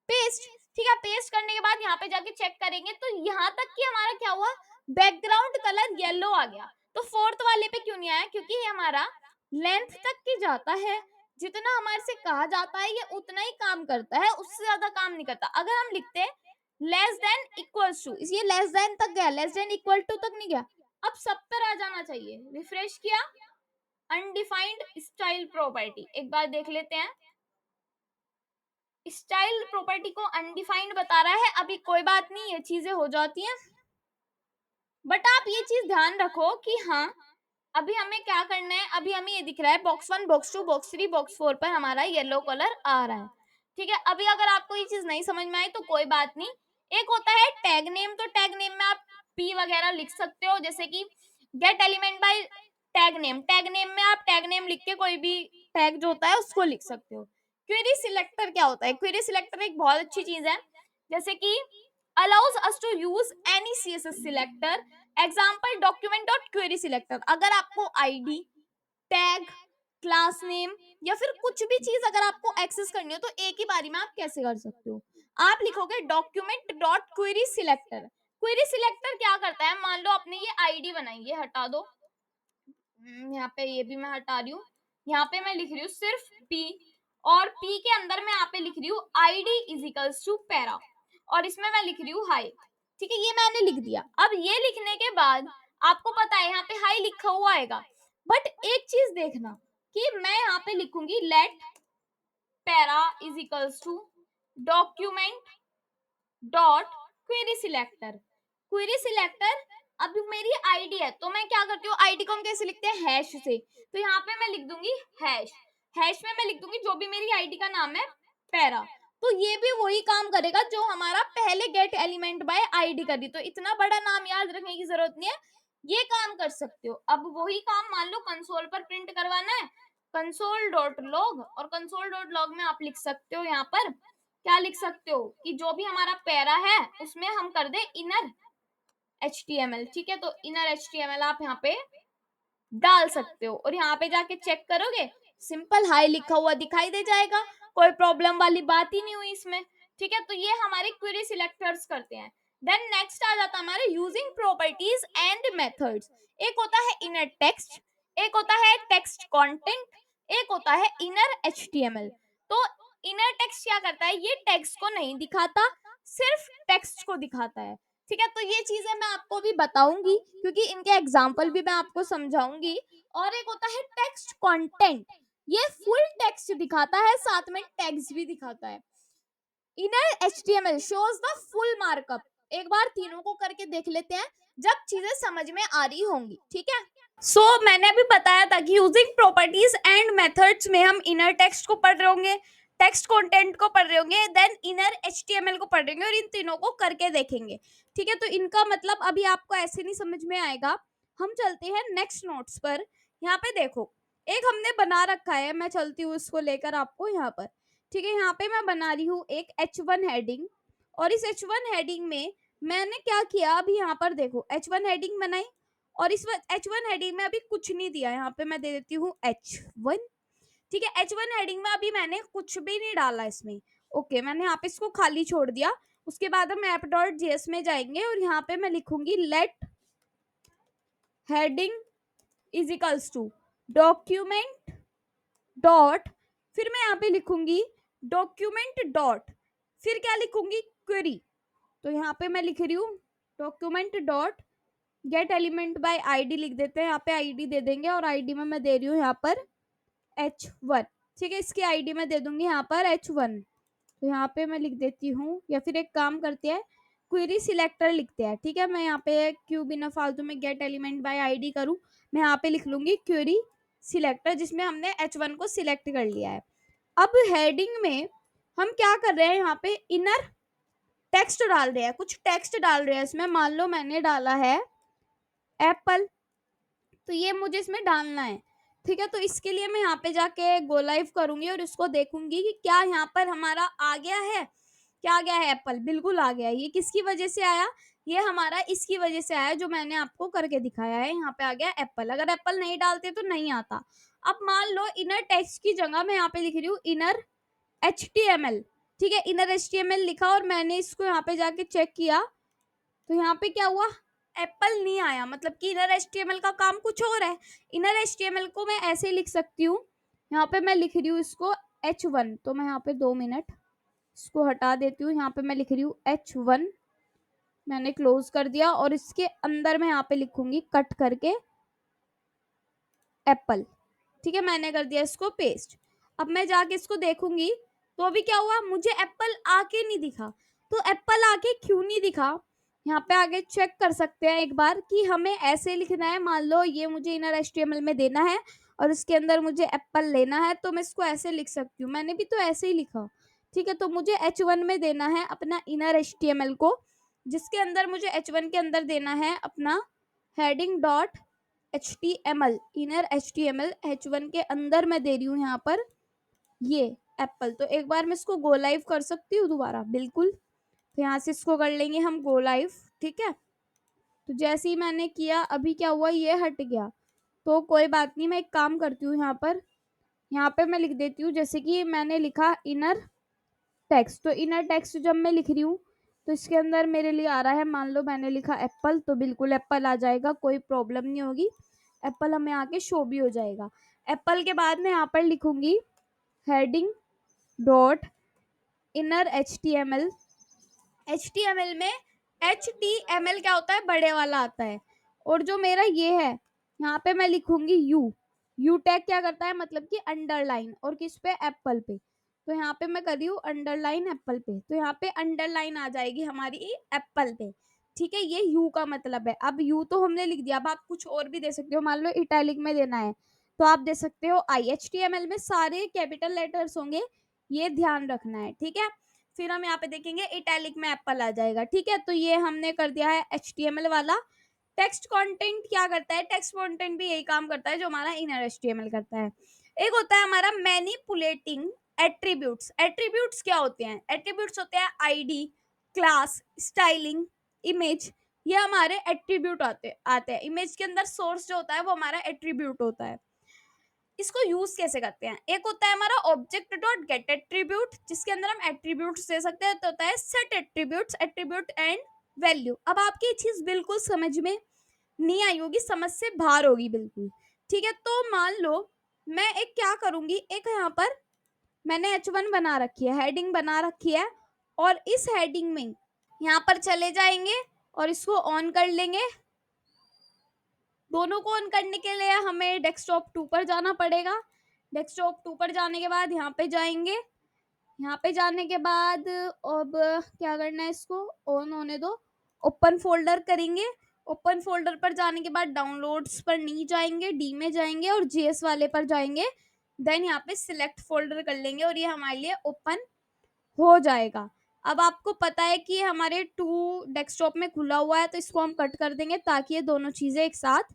पेस्ट, ठीक है। पेस्ट करने के बाद यहाँ पे जाके चेक करेंगे तो यहाँ तक कि हमारा क्या हुआ? बैकग्राउंड कलर येलो आ गया। तो फोर्थ वाले पे क्यों नहीं आया? क्योंकि ये हमारा लेंथ तक की जाता है, जितना हमारे से कहा जाता है ये उतना ही काम करता है, उससे ज्यादा काम नहीं करता। अगर हम लिखते लेस देन इक्वल्स टू, ये लेस देन तक गया, लेस देन इक्वल टू तक नहीं गया, अब सब पर आ जाना चाहिए। रिफ्रेश किया, अनडिफाइंड स्टाइल प्रॉपर्टी एक बार देख लेते हैं। स्टाइल प्रॉपर्टी को अनडिफाइंड बता रहा है, अभी कोई बात नहीं, ये चीजें हो जाती हैं, बट आप ये चीज ध्यान रखो कि हाँ अभी हमें क्या करना है। अभी हमें ये दिख रहा है बॉक्स 1 बॉक्स 2 बॉक्स 3 बॉक्स 4 पर हमारा येलो कलर आ रहा है, ठीक है। अभी अगर आपको ये चीज नहीं समझ में आई तो कोई बात नहीं। एक होता है टैग नेम, तो टैग नेम में आप पी वगैरह लिख सकते हो, जैसे कि gate element by tag name, tag name में आप टैग नेम लिख के कोई भी टैग जो होता है उसको लिख सकते हो। क्वेरी सिलेक्टर क्या होता है? क्वेरी सिलेक्टर एक बहुत अच्छी चीज है, जैसे कि allows us to use any css selector, example document dot query selector. अगर आपको आईडी, टैग, क्लास नेम या फिर कुछ भी चीज अगर आपको एक्सेस करनी हो तो एक ही बारी में आप कैसे कर सकते हो? आप लिखोगे document dot query selector. Query selector क्या करता है? मान लो आपने ये आईडी बनाई, ये हटा दो, यहाँ पे ये भी मैं हटा रही हूँ, यहाँ पे मैं लिख रही हूँ सिर्फ p, और p के अंदर मैं यहाँ पे लिख रही हूँ id is equals to para, और इसमें मैं लिख रही हूँ हाई, ठीक है। ये मैंने लिख दिया। अब ये लिखने के बाद आपको पता है यहाँ पे हाई लिखा हुआ आएगा, बट एक चीज देखना कि मैं यहाँ पे लिखूंगी let para is equals to document dot query selector. Query selector, अब मेरी आईडी है तो मैं क्या करती हूँ, आईडी को हम कैसे लिखते हैं? हैश से, तो यहाँ पे मैं लिख दूंगी हैश, हैश में मैं लिख दूंगी जो भी मेरी आईडी का नाम है पैरा। तो ये भी वही काम करेगा जो हमारा पहले गेट एलिमेंट बाय आईडी कर दी, तो इतना बड़ा नाम याद रखने की जरूरत नहीं है, ये काम कर सकते हो। अब वही काम मान लो कंसोल पर प्रिंट करवाना है, कंसोल डॉट लॉग, और कंसोल डॉट लॉग में आप लिख सकते हो यहाँ पर क्या लिख सकते हो कि जो भी हमारा पैरा है उसमें हम कर दे इनर HTML, ठीक है। तो इनर HTML आप यहाँ पे डाल सकते हो और यहाँ पे जाके चेक करोगे सिंपल हाई लिखा हुआ दिखाई दे जाएगा, कोई प्रॉब्लम वाली बात ही नहीं हुई इसमें, ठीक है। तो ये हमारे क्वेरी सिलेक्टर्स करते हैं। देन नेक्स्ट आ जाता है हमारे यूजिंग प्रॉपर्टीज एंड मेथड्स। एक होता है इनर टेक्स्ट, एक होता है टेक्स्ट कंटेंट, एक होता है इनर HTML। तो इनर टेक्स्ट क्या करता है, ये टेक्स्ट को नहीं दिखाता, सिर्फ टेक्स्ट को दिखाता है। ठीक है, तो ये चीजें मैं आपको भी बताऊंगी क्योंकि इनके एग्जाम्पल भी मैं आपको समझाऊंगी। और एक होता है टेक्स्ट कंटेंट, ये फुल टेक्स्ट दिखाता है, साथ में टैग्स भी दिखाता है। Inner HTML shows the full markup। एक बार तीनों को करके देख लेते हैं जब चीजें समझ में आ रही होंगी। ठीक है, मैंने अभी बताया था कि यूजिंग प्रॉपर्टीज एंड मेथड्स में हम इनर टेक्स्ट को पढ़ रहे होंगे, टेक्स्ट कंटेंट को पढ़ रहे होंगे, देन इनर HTML को पढ़ रहे होंगे और इन तीनों को करके देखेंगे। ठीक है, तो इनका मतलब अभी आपको ऐसे नहीं समझ में आएगा। हम चलते हैं नेक्स्ट नोट्स पर। यहाँ पे देखो, एक हमने बना रखा है, मैं चलती हूँ इसको लेकर आपको यहाँ पर। ठीक है, यहाँ पे मैं बना रही हूँ एक H1 हेडिंग, और इस H1 हेडिंग में मैंने क्या किया, अभी यहाँ पर देखो H1 हेडिंग बनाई, और इस H1 हेडिंग में अभी कुछ नहीं दिया, यहाँ पे मैं दे देती हूँ H1। ठीक है, H1 हेडिंग में अभी मैंने कुछ भी नहीं डाला इसमें। ओके, मैंने यहाँ पे इसको खाली छोड़ दिया। उसके बाद हम app.js में जाएंगे और यहाँ पे मैं लिखूंगी let heading is equals to document dot, फिर मैं यहाँ पे लिखूंगी डॉक्यूमेंट डॉट, फिर क्या लिखूंगी, क्वेरी। तो यहाँ पे मैं लिख रही हूँ document dot gate element by ID लिख देते हैं, यहाँ पे आईडी दे देंगे और आईडी में मैं दे रही हूँ यहाँ पर H1। ठीक है, इसकी आईडी में दे दूंगी यहाँ पर H1। तो यहाँ पे मैं लिख देती हूँ, या फिर एक काम करते हैं क्वेरी सिलेक्टर लिखते हैं। ठीक है, मैं यहाँ पे क्यों बिना फालतू में गेट एलिमेंट बाय आईडी करूँ, मैं यहाँ पे लिख लूंगी क्वेरी सिलेक्टर, जिसमें हमने H1 को सिलेक्ट कर लिया है। अब हेडिंग में हम क्या कर रहे हैं, यहाँ पे इनर टेक्स्ट डाल रहे हैं, कुछ टेक्स्ट डाल रहे हैं इसमें। मान लो मैंने डाला है एप्पल, तो ये मुझे इसमें डालना है। ठीक है, तो इसके लिए मैं यहाँ पे जाके गो लाइव करूंगी और इसको देखूंगी कि क्या यहाँ पर हमारा आ गया है, क्या आ गया है, एप्पल बिल्कुल आ गया है। ये किसकी वजह से आया, ये हमारा इसकी वजह से आया जो मैंने आपको करके दिखाया है। यहाँ पे आ गया एप्पल, अगर एप्पल नहीं डालते तो नहीं आता। अब मान लो इनर टेक्स्ट की जगह मैं यहाँ पे लिख रही हूँ इनर HTML। ठीक है, इनर HTML लिखा और मैंने इसको यहाँ पे जाके चेक किया, तो यहाँ पे क्या हुआ, एप्पल नहीं आया, मतलब कि इनर HTML का काम कुछ और है। इनर HTML को मैं ऐसे लिख सकती हूँ, यहाँ पे मैं लिख रही हूँ इसको H1, तो मैं यहाँ पे 2 मिनट इसको हटा देती हूँ। यहाँ पे मैं लिख रही हूँ H1, मैंने क्लोज कर दिया और इसके अंदर मैं यहाँ पे लिखूंगी कट करके एप्पल। ठीक है, मैंने कर दिया इसको पेस्ट। अब मैं जाके इसको देखूंगी, तो अभी क्या हुआ, मुझे एप्पल आके नहीं दिखा। तो एप्पल आके क्यों नहीं दिखा, यहाँ पे आगे चेक कर सकते हैं एक बार कि हमें ऐसे लिखना है। मान लो ये मुझे इनर HTML में देना है और इसके अंदर मुझे एप्पल लेना है, तो मैं इसको ऐसे लिख सकती हूँ, मैंने भी तो ऐसे ही लिखा। ठीक है, तो मुझे H1 में देना है अपना इनर HTML को, जिसके अंदर मुझे H1 के अंदर देना है अपना heading dot HTML, inner HTML H1 के अंदर मैं दे रही हूँ यहाँ पर ये एप्पल। तो एक बार मैं इसको गो लाइव कर सकती हूँ दोबारा, बिल्कुल। तो यहाँ से इसको कर लेंगे हम गो लाइव। ठीक है, तो जैसे ही मैंने किया, अभी क्या हुआ, ये हट गया। तो कोई बात नहीं, मैं एक काम करती हूँ, यहाँ पे मैं लिख देती हूँ, जैसे कि मैंने लिखा इनर टेक्स्ट। तो इनर टेक्स्ट जब मैं लिख रही हूँ तो इसके अंदर मेरे लिए आ रहा है, मान लो मैंने लिखा एप्पल, तो बिल्कुल एप्पल आ जाएगा, कोई प्रॉब्लम नहीं होगी, एप्पल हमें आके शो भी हो जाएगा। एप्पल के बाद मैं यहाँ पर लिखूंगी heading dot inner HTML। HTML में HTML क्या होता है, बड़े वाला आता है। और जो मेरा ये है, यहाँ पे मैं लिखूंगी यू टैग क्या करता है, मतलब कि अंडरलाइन, और किस पे, एप्पल पे। तो यहाँ पे मैं कर रही हूँ अंडरलाइन एप्पल पे, तो यहाँ पे अंडरलाइन आ जाएगी हमारी एप्पल पे। ठीक है, ये यू का मतलब है। अब यू तो हमने लिख दिया, अब आप कुछ और भी दे सकते हो, मान लो इटैलिक में देना है तो आप दे सकते हो आई। HTML में सारे कैपिटल लेटर्स होंगे, ये ध्यान रखना है। ठीक है, फिर हम यहाँ पे देखेंगे इटैलिक में एप्पल आ जाएगा। ठीक है, तो ये हमने कर दिया है HTML वाला। टेक्स्ट कंटेंट क्या करता है, टेक्स्ट कंटेंट भी यही काम करता है जो हमारा इनर HTML करता है। एक होता है हमारा मैनिपुलेटिंग एट्रीब्यूट्स। एट्रीब्यूट्स क्या होते हैं, एट्रीब्यूट्स होते हैं आईडी, क्लास, स्टाइलिंग, इमेज, ये हमारे एट्रीब्यूट आते हैं। इमेज के अंदर सोर्स जो होता है वो हमारा एट्रीब्यूट होता है। इसको यूज कैसे करते हैं, एक होता है हमारा ऑब्जेक्ट डॉट गेट एट्रीब्यूट, जिसके अंदर हम एट्रीब्यूट्स दे सकते हैं। तो होता है set attributes, attribute and value. अब आपकी चीज बिल्कुल समझ में नहीं आई होगी, समझ से बाहर होगी बिल्कुल। ठीक है, तो मान लो मैं एक क्या करूंगी, एक यहाँ पर मैंने H1 बना रखी है, हेडिंग बना रखी है, और इस हेडिंग में यहाँ पर चले जाएंगे और इसको ऑन कर लेंगे। दोनों को ऑन करने के लिए हमें डेस्कटॉप 2 पर जाना पड़ेगा। डेस्कटॉप 2 पर जाने के बाद यहाँ पे जाएंगे। यहाँ पे जाने के बाद अब क्या करना है, इसको ऑन होने दो, ओपन फोल्डर करेंगे। ओपन फोल्डर पर जाने के बाद डाउनलोड्स पर नहीं जाएंगे, डी में जाएंगे और जीएस वाले पर जाएंगे। देन यहाँ पे सिलेक्ट फोल्डर कर लेंगे और ये हमारे लिए ओपन हो जाएगा। अब आपको पता है कि हमारे 2 डेस्कटॉप में खुला हुआ है, तो इसको हम कट कर देंगे ताकि ये दोनों चीजें एक साथ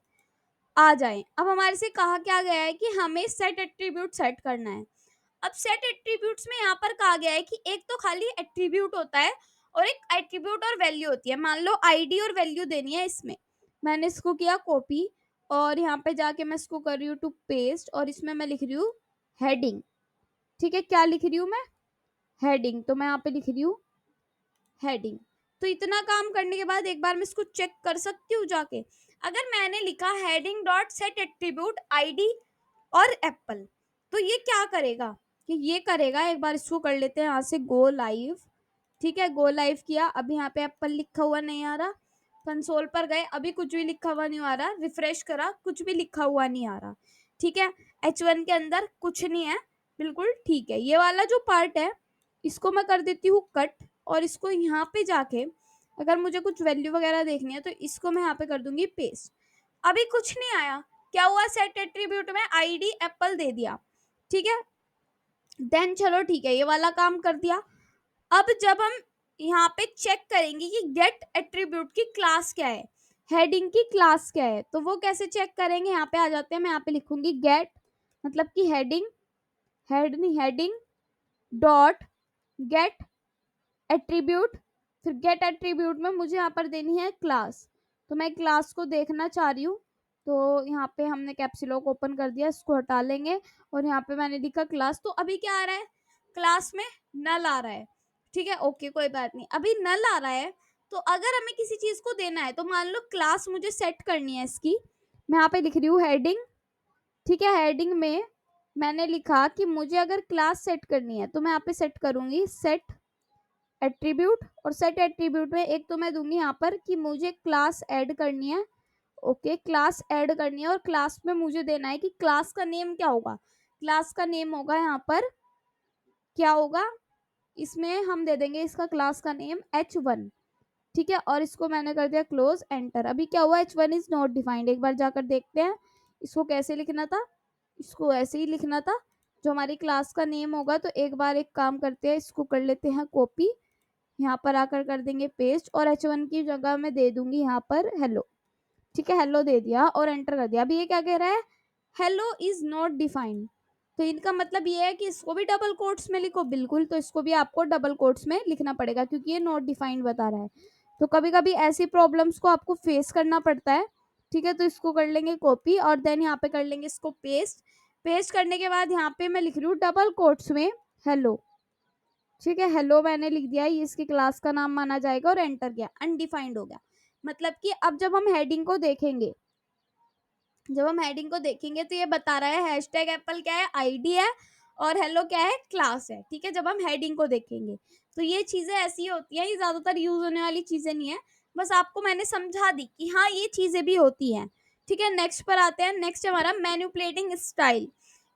आ जाएं। अब हमारे से कहा क्या गया है कि हमें सेट एट्रीब्यूट सेट करना है। अब सेट एट्रीब्यूट्स में यहाँ पर कहा गया है कि एक तो खाली एट्रीब्यूट होता है और एक एट्रीब्यूट और वैल्यू होती है। मान लो आईडी और वैल्यू देनी है इसमें, मैंने इसको किया कॉपी और यहाँ पे जाके मैं इसको कर रही हूँ टू पेस्ट, और इसमें मैं लिख रही हूँ हेडिंग। ठीक है, क्या लिख रही हूँ मैं, हेडिंग। तो मैं यहाँ पे लिख रही हूँ हेडिंग। तो इतना काम करने के बाद एक बार मैं इसको चेक कर सकती हूँ जाके। अगर मैंने लिखा heading dot set attribute ID और एप्पल, तो ये क्या करेगा कि ये करेगा, एक बार इसको कर लेते हैं यहाँ से गो लाइव। ठीक है, गो लाइव किया। अभी यहाँ पे एप्पल लिखा हुआ नहीं आ रहा। कंसोल पर गए, अभी कुछ भी लिखा हुआ नहीं आ रहा। रिफ्रेश करा, कुछ भी लिखा हुआ नहीं आ रहा। ठीक है, H1 के अंदर कुछ नहीं है, बिल्कुल ठीक है। ये वाला जो पार्ट है इसको मैं कर देती हूँ कट, और इसको यहाँ पे जाके अगर मुझे कुछ वैल्यू वगैरह देखनी है तो इसको मैं यहाँ पे कर दूंगी पेस्ट। अभी कुछ नहीं आया, क्या हुआ, सेट एट्रीब्यूट में आईडी एप्पल दे दिया। ठीक है, देन चलो ठीक है, ये वाला काम कर दिया। अब जब हम यहाँ पे चेक करेंगे कि गेट एट्रीब्यूट की क्लास क्या है, हेडिंग की क्लास क्या है, तो वो कैसे चेक करेंगे, यहाँ पे आ जाते हैं। मैं यहाँ पे लिखूंगी गेट, मतलब कि heading, heading dot gate attribute. फिर गेट एट्रीब्यूट में मुझे यहाँ पर देनी है क्लास, तो मैं क्लास को देखना चाह रही हूँ। तो यहाँ पे हमने कैप्सूलॉक ओपन कर दिया, इसको हटा लेंगे और यहाँ पे मैंने लिखा क्लास। तो अभी क्या आ रहा है, क्लास में नल आ रहा है। ठीक है, ओके, कोई बात नहीं, अभी नल आ रहा है। तो अगर हमें किसी चीज को देना है, तो मान लो क्लास मुझे सेट करनी है इसकी, मैं यहाँ पे लिख रही हूँ हेडिंग। ठीक है, हेडिंग में मैंने लिखा कि मुझे अगर क्लास सेट करनी है तो मैं यहाँ पे सेट करूंगी सेट एट्रीब्यूट, और सेट एट्रीब्यूट में एक तो मैं दूंगी यहाँ पर कि मुझे क्लास ऐड करनी है। ओके, क्लास ऐड करनी है, और क्लास में मुझे देना है कि क्लास का नेम क्या होगा। क्लास का नेम होगा यहाँ पर, क्या होगा, इसमें हम दे देंगे इसका क्लास का नेम H1। ठीक है, और इसको मैंने कर दिया क्लोज, एंटर। अभी क्या हुआ, H1 इज नॉट डिफाइंड। एक बार जाकर देखते हैं इसको कैसे लिखना था, इसको ऐसे ही लिखना था जो हमारी क्लास का नेम होगा। तो एक बार एक काम करते हैं, इसको कर लेते हैं कॉपी, यहाँ पर आकर कर देंगे पेस्ट, और H1 की जगह में दे दूंगी यहाँ पर हेलो। ठीक है, हेलो दे दिया और एंटर कर दिया। अभी ये क्या कह रहा है, हेलो इज नॉट डिफाइंड। तो इनका मतलब ये है कि इसको भी डबल कोट्स में लिखो, बिल्कुल। तो इसको भी आपको डबल कोट्स में लिखना पड़ेगा क्योंकि ये नॉट डिफाइंड बता रहा है। तो कभी कभी ऐसी प्रॉब्लम्स को आपको फेस करना पड़ता है। ठीक है, तो इसको कर लेंगे कॉपी और देन यहाँ पे कर लेंगे इसको पेस्ट। पेस्ट करने के बाद यहाँ पे मैं लिख रही हूँ डबल कोट्स में हेलो। ठीक है, हेलो मैंने लिख दिया, ये इसकी क्लास का नाम माना जाएगा, और एंटर किया, अनडिफाइंड हो गया। मतलब कि अब जब हम हेडिंग को देखेंगे, तो ये बता रहा है हैशटैग एप्पल क्या है, आईडी है, और हेलो क्या है, क्लास है। ठीक है, जब हम हेडिंग को देखेंगे तो ये चीजें ऐसी होती है, ये ज्यादातर यूज होने वाली चीजें नहीं है, बस आपको मैंने समझा दी कि हाँ ये चीजें भी होती हैं। ठीक है, नेक्स्ट पर आते हैं। नेक्स्ट हमारा मैनिपुलेटिंग स्टाइल,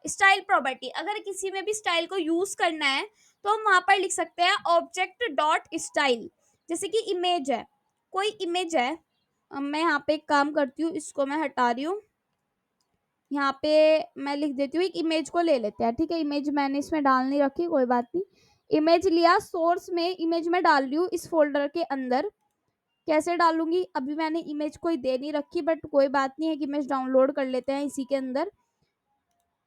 स्टाइल प्रॉपर्टी। अगर किसी में भी स्टाइल को यूज करना है तो हम वहां पर लिख सकते हैं ऑब्जेक्ट डॉट स्टाइल। जैसे कि इमेज है, कोई इमेज है, मैं यहाँ पे एक काम करती हूँ, इसको मैं हटा रही हूँ, यहाँ पे मैं लिख देती हूँ, एक इमेज को ले लेते हैं। ठीक है, इमेज मैंने इसमें डाल नहीं रखी, कोई बात नहीं। इमेज लिया, सोर्स में इमेज में डाल रही हूँ इस फोल्डर के अंदर। कैसे डालूंगी, अभी मैंने इमेज कोई दे नहीं रखी, बट कोई बात नहीं है कि इमेज डाउनलोड कर लेते हैं इसी के अंदर।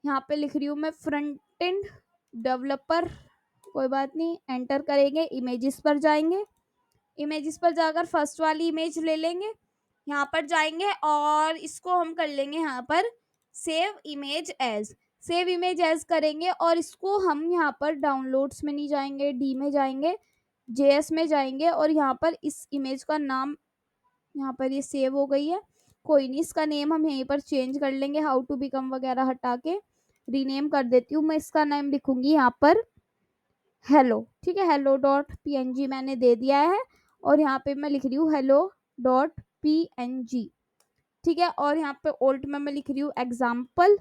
यहाँ पे लिख रही हूँ मैं फ्रंट एंड डेवलपर, कोई बात नहीं, एंटर करेंगे, इमेजेस पर जाएंगे, इमेजेस पर जाकर फर्स्ट वाली इमेज ले लेंगे, यहाँ पर जाएंगे और इसको हम कर लेंगे यहाँ पर save image as. Save image as करेंगे और इसको हम यहाँ पर डाउनलोड्स में नहीं जाएंगे, डी में जाएंगे, जेएस में जाएंगे, और यहाँ पर इस इमेज का नाम, यहाँ पर ये सेव हो गई है, कोई नहीं, इसका नेम हम यहीं पर चेंज कर लेंगे, हाउ टू बिकम वगैरह हटा के रीनेम कर देती हूँ। मैं इसका नाम लिखूंगी यहाँ पर हेलो, ठीक है, hello.png मैंने दे दिया है और यहाँ पे मैं लिख रही हूँ hello.png, ठीक है। और यहाँ पे ओल्ट में मैं लिख रही हूँ एग्जाम्पल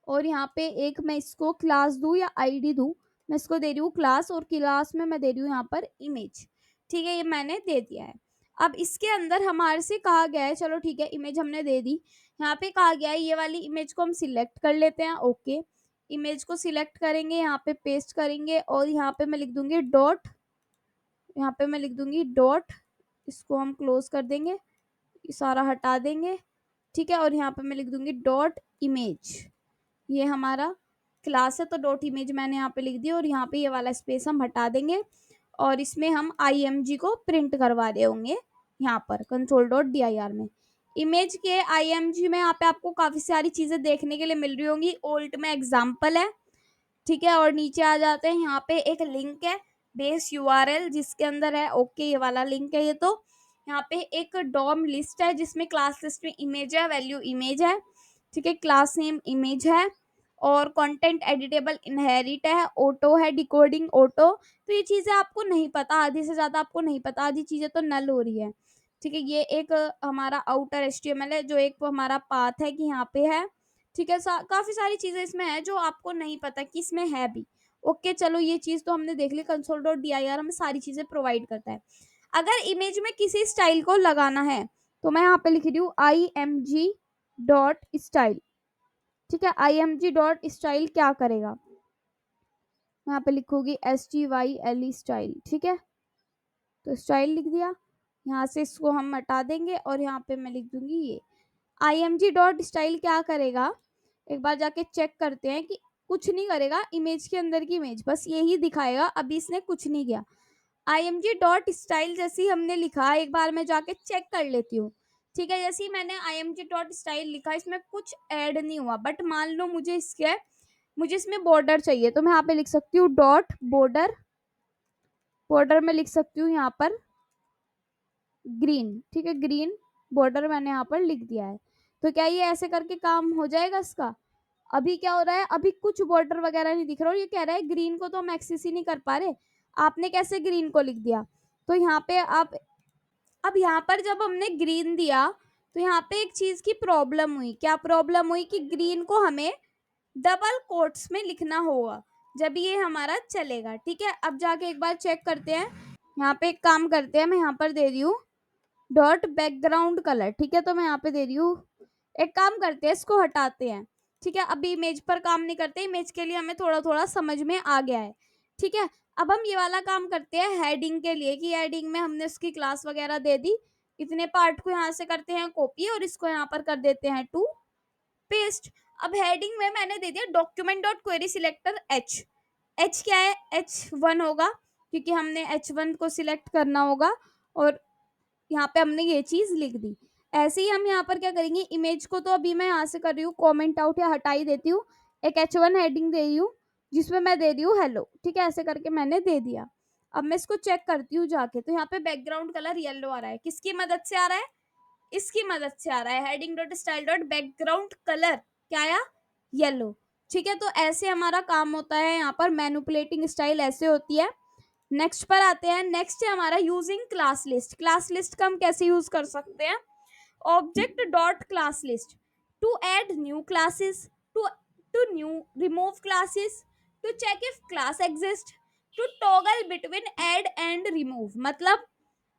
और यहाँ पे एक मैं इसको क्लास दूँ या आईडी दूँ, मैं इसको दे रही हूँ क्लास और क्लास में मैं दे रही हूँ यहाँ पर इमेज, ठीक है, ये मैंने दे दिया है। अब इसके अंदर हमारे से कहा गया है, चलो ठीक है, इमेज हमने दे दी, यहाँ पे कहा गया है ये वाली इमेज को हम सिलेक्ट कर लेते हैं। ओके, इमेज को सिलेक्ट करेंगे, यहाँ पे पेस्ट करेंगे और यहाँ पे मैं लिख दूंगी डॉट, यहाँ पे मैं लिख दूंगी डॉट, इसको हम क्लोज कर देंगे, ये सारा हटा देंगे, ठीक है। और यहाँ पे मैं लिख दूंगी डॉट इमेज, ये हमारा क्लास है तो डॉट इमेज मैंने यहाँ पे लिख दी और यहाँ पे ये वाला स्पेस हम हटा देंगे और इसमें हम img को प्रिंट करवा रहे होंगे यहाँ पर console.dir में। इमेज के img में यहाँ पे आपको काफी सारी चीजें देखने के लिए मिल रही होंगी। ओल्ट में एग्जाम्पल है, ठीक है, और नीचे आ जाते हैं, यहाँ पे एक लिंक है बेस URL जिसके अंदर है ओके, ये वाला लिंक है ये। तो यहाँ पे एक डॉम लिस्ट है जिसमें क्लास लिस्ट में इमेज है, वैल्यू इमेज है, ठीक है, क्लास नेम इमेज है और कंटेंट एडिटेबल इनहेरिट है, ऑटो है, डिकोडिंग ऑटो। तो ये चीजें आपको नहीं पता, आधी से ज्यादा आपको नहीं पता, आधी चीजें तो नल हो रही है, ठीक है। ये एक हमारा आउटर HTML है जो एक हमारा पाथ है कि यहाँ पे है, ठीक है। काफी सारी चीजें इसमें है जो आपको नहीं पता कि इसमें है भी। ओके, चलो ये चीज तो हमने देख ली, console.dir हमें सारी चीजें प्रोवाइड करता है। अगर इमेज में किसी स्टाइल को लगाना है तो मैं यहाँ पे लिख रही हूँ img.style, ठीक है। img.style क्या करेगा, यहाँ पे लिखूंगी style स्टाइल, ठीक है, तो स्टाइल लिख दिया। यहाँ से इसको हम हटा देंगे और यहाँ पे मैं लिख दूंगी ये img.style क्या करेगा, एक बार जाके चेक करते हैं कि कुछ नहीं करेगा, इमेज के अंदर की इमेज बस यही दिखाएगा, अभी इसने कुछ नहीं किया। img.style जैसे ही हमने लिखा, एक बार मैं जाके चेक कर लेती हूँ, ठीक है। जैसे ही मैंने img.style लिखा, इसमें कुछ ऐड नहीं हुआ, बट मान लो मुझे इसमें बॉर्डर चाहिए तो मैं यहाँ पे लिख सकती हूँ डॉट बॉर्डर, बॉर्डर में लिख सकती हूँ यहाँ पर ग्रीन, ठीक है, ग्रीन बॉर्डर मैंने यहाँ पर लिख दिया है। तो क्या ये ऐसे करके काम हो जाएगा इसका? अभी क्या हो रहा है, अभी कुछ बॉर्डर वगैरह नहीं दिख रहा और ये कह रहा है ग्रीन को तो हम एक्सेस ही नहीं कर पा रहे, आपने कैसे ग्रीन को लिख दिया। तो यहाँ पे आप अब यहाँ पर जब हमने ग्रीन दिया तो यहाँ पे एक चीज की प्रॉब्लम हुई। क्या प्रॉब्लम हुई कि ग्रीन को हमें डबल कोट्स में लिखना होगा जब ये हमारा चलेगा, ठीक है। अब जाके एक बार चेक करते हैं, यहाँ पे एक काम करते हैं, मैं यहाँ पर दे रही हूँ डॉट बैकग्राउंड कलर, ठीक है। तो मैं यहाँ पे दे रही हूँ, एक काम करते हैं, इसको हटाते हैं, ठीक है। अभी इमेज पर काम नहीं करते, इमेज के लिए हमें थोड़ा थोड़ा समझ में आ गया है, ठीक है। अब हम ये वाला काम करते हैं हेडिंग के लिए कि हेडिंग में हमने उसकी क्लास वगैरह दे दी, इतने पार्ट को यहाँ से करते हैं कॉपी और इसको यहाँ पर कर देते हैं टू पेस्ट। अब हेडिंग में मैंने दे दिया document dot query selector H क्या है, H1 होगा क्योंकि हमने H1 को सिलेक्ट करना होगा और यहाँ पे हमने ये चीज लिख दी। ऐसे ही हम यहाँ पर क्या करेंगे, इमेज को तो अभी मैं यहाँ से कर रही हूँ कॉमेंट आउट या हटा ही देती हूँ, एक H1 हेडिंग दे रही हूँ जिसमें मैं दे रही हूँ हेलो, ठीक है, ऐसे करके मैंने दे दिया। अब मैं इसको चेक करती हूँ जाके, तो यहाँ पे बैकग्राउंड कलर येलो आ रहा है, किसकी मदद से आ रहा है, इसकी मदद से आ रहा है, heading dot style dot background colour क्या आया, येलो, ठीक है। तो ऐसे हमारा काम होता है, यहाँ पर मैनिपुलेटिंग स्टाइल ऐसे होती है। नेक्स्ट पर आते हैं, नेक्स्ट है हमारा using class list. Class list का हम कैसे यूज कर सकते हैं, object dot class list to add new classes, to new remove classes, to check if class exist, to toggle between add and remove. मतलब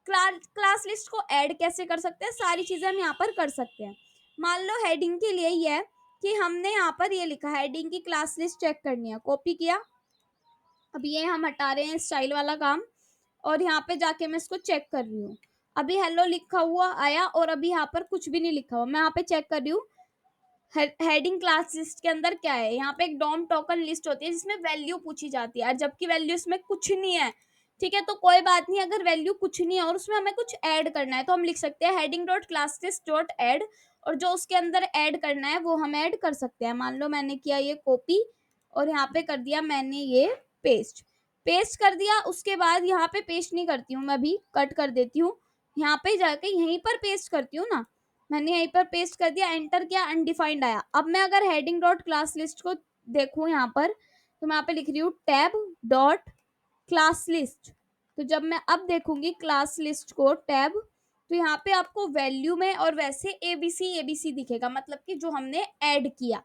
क्लास लिस्ट को add कैसे कर सकते हैं, सारी चीजें हम यहाँ पर कर सकते हैं। मान लो हेडिंग के लिए ही है कि हमने यहाँ पर ये लिखा हेडिंग की क्लास लिस्ट चेक करनी है, कॉपी किया, अब ये हम हटा रहे हैं स्टाइल वाला काम और यहाँ पे जाके मैं इसको चेक कर रही हूँ, अभी हेलो लिखा हुआ आया और अभी यहाँ पर कुछ भी नहीं लिखा हुआ। मैं यहाँ पे चेक कर रही हूँ हेडिंग क्लास लिस्ट के अंदर क्या है, यहाँ पे एक डॉम टोकन लिस्ट होती है जिसमें वैल्यू पूछी जाती है, जबकि वैल्यू इसमें कुछ नहीं है, ठीक है। तो कोई बात नहीं, अगर वैल्यू कुछ नहीं है और उसमें हमें कुछ ऐड करना है तो हम लिख सकते हैं heading dot class list dot add, और जो उसके अंदर ऐड करना है वो हम ऐड कर सकते हैं। मान लो मैंने किया ये कॉपी और यहाँ पे कर दिया मैंने ये पेस्ट कर दिया, उसके बाद यहाँ पे पेस्ट नहीं करती हूँ मैं, अभी कट कर देती हूँ, यहाँ पे जाके यहीं पर पेस्ट करती हूँ ना, मैंने यहीं पर पेस्ट कर दिया, एंटर किया, अनडिफाइंड आया। अब मैं अगर हेडिंग डॉट क्लास लिस्ट को देखूं यहाँ पर, तो मैं यहाँ पे लिख रही हूँ टैब डॉट क्लास लिस्ट। तो जब मैं अब देखूंगी क्लास लिस्ट को टैब, तो यहाँ पे आपको वैल्यू में और वैसे एबीसी दिखेगा, मतलब कि जो हमने ऐड किया।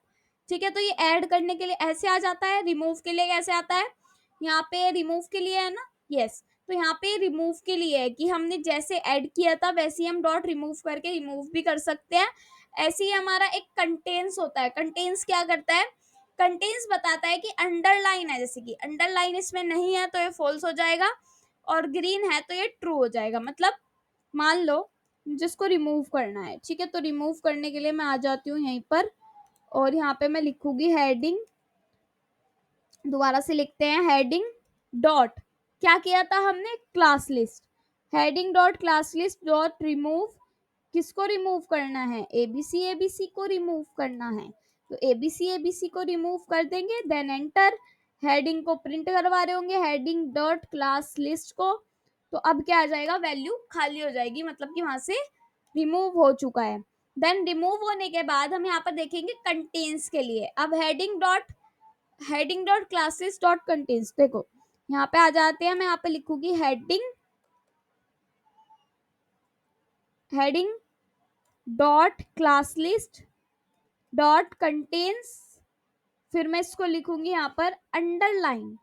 ठीक है, तो ये ऐड करने के लिए ऐसे आ जाता है, रिमूव के लिए कैसे आता है, यहाँ पे रिमूव के लिए है ना, यस। तो यहाँ पे रिमूव के लिए है कि हमने जैसे ऐड किया था वैसे ही हम डॉट रिमूव करके रिमूव भी कर सकते हैं। ऐसे ही हमारा एक कंटेंस होता है, कंटेंस क्या करता है, कंटेंस बताता है कि अंडरलाइन है, जैसे कि अंडरलाइन इसमें नहीं है तो ये फॉल्स हो जाएगा, और ग्रीन है तो ये ट्रू हो जाएगा। मतलब मान लो जिसको रिमूव करना है, ठीक है, तो रिमूव करने के लिए मैं आ जाती हूँ यहीं पर, और यहाँ पे मैं लिखूंगी हेडिंग, दोबारा से लिखते हैं हेडिंग डॉट, क्या किया था हमने, class list, heading dot class list dot remove, किसको रिमूव करना है, एबीसी को रिमूव करना है। तो एबीसी को रिमूव कर देंगे, देन एंटर। हेडिंग को प्रिंट करवा रहे होंगे, हेडिंग डॉट क्लास लिस्ट को, तो अब क्या आ जाएगा, वैल्यू खाली हो जाएगी, मतलब कि वहां से रिमूव हो चुका है। देन रिमूव होने के बाद हम यहाँ पर देखेंगे कंटेन्स के लिए। अब heading dot classes dot contains, देखो यहाँ पे आ जाते हैं, मैं यहाँ पे लिखूंगी heading dot class list dot contains, फिर मैं इसको लिखूंगी यहाँ पर अंडरलाइन।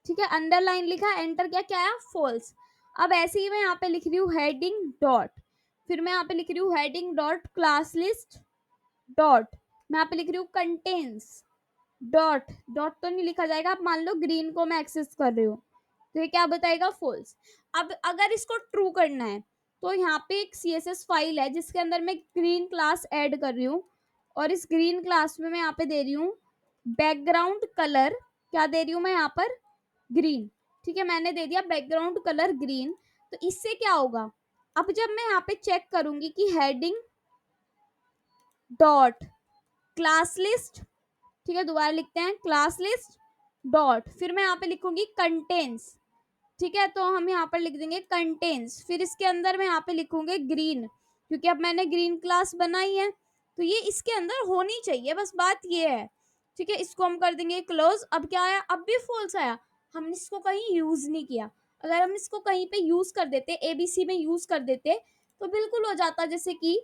ठीक है, अंडरलाइन लिखा, एंटर किया, क्या आया, फॉल्स। अब ऐसे ही मैं यहाँ पे लिख रही हूँ हेडिंग डॉट, फिर मैं यहाँ पे लिख रही हूँ heading dot class list dot, मैं यहाँ पे लिख रही हूँ कंटेन्स डॉट, डॉट तो नहीं लिखा जाएगा, अब मान लो ग्रीन को मैं एक्सेस कर रही हूँ, तो ये क्या बताएगा, फॉल्स। अब अगर इसको ट्रू करना है, तो यहाँ पे एक CSS फाइल है जिसके अंदर मैं ग्रीन क्लास ऐड कर रही हूँ, और इस ग्रीन क्लास में मैं यहाँ पे दे रही हूँ बैकग्राउंड कलर, क्या दे रही हूँ मैं यहाँ पर, ग्रीन। ठीक है, मैंने दे दिया बैकग्राउंड कलर ग्रीन। तो इससे क्या होगा, अब जब मैं यहाँ पे चेक करूंगी कि हेडिंग डॉट क्लास लिस्ट, ठीक है, दोबारा लिखते हैं क्लास लिस्ट डॉट, फिर मैं यहाँ पे लिखूंगी कंटेन्स। ठीक है, तो हम यहाँ पर लिख देंगे कंटेन्स, फिर इसके अंदर मैं यहाँ पे लिखूंगे ग्रीन, क्योंकि अब मैंने ग्रीन क्लास बनाई है तो ये इसके अंदर होनी चाहिए, बस बात ये है। ठीक है, इसको हम कर देंगे क्लोज। अब क्या आया, अब भी फॉल्स आया, हमने इसको कहीं यूज नहीं किया। अगर हम इसको कहीं पे यूज कर देते, एबीसी में यूज कर देते, तो बिल्कुल हो जाता। जैसे कि